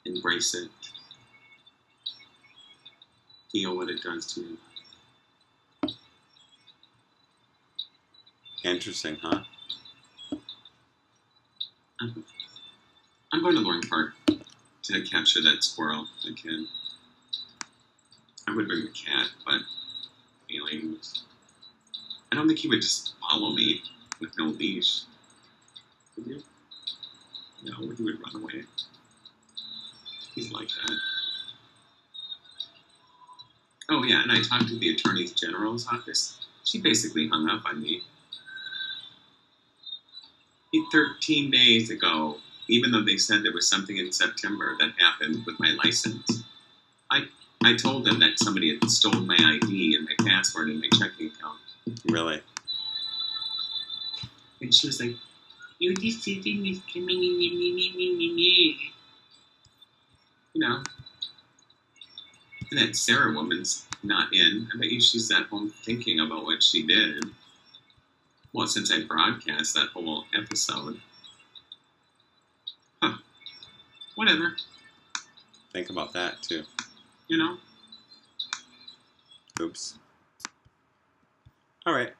Embrace it. Feel what it does to you. Interesting, huh? I'm going to Lawrence Park to capture that squirrel again. I would bring the cat, but feelings. I don't think he would just follow me with no leash. Would you? No, he would run away. He's like that. Oh yeah, and I talked to the Attorney General's office. She basically hung up on me. 13 days ago, even though they said there was something in September that happened with my license, I told them that somebody had stolen my ID and my password and my checking account. Really? And she was like, "Your decision is coming in, you know." And that Sarah woman's not in. I bet you she's at home thinking about what she did. Well, since I broadcast that whole episode. Huh. Whatever. Think about that, too. You know? Oops. All right.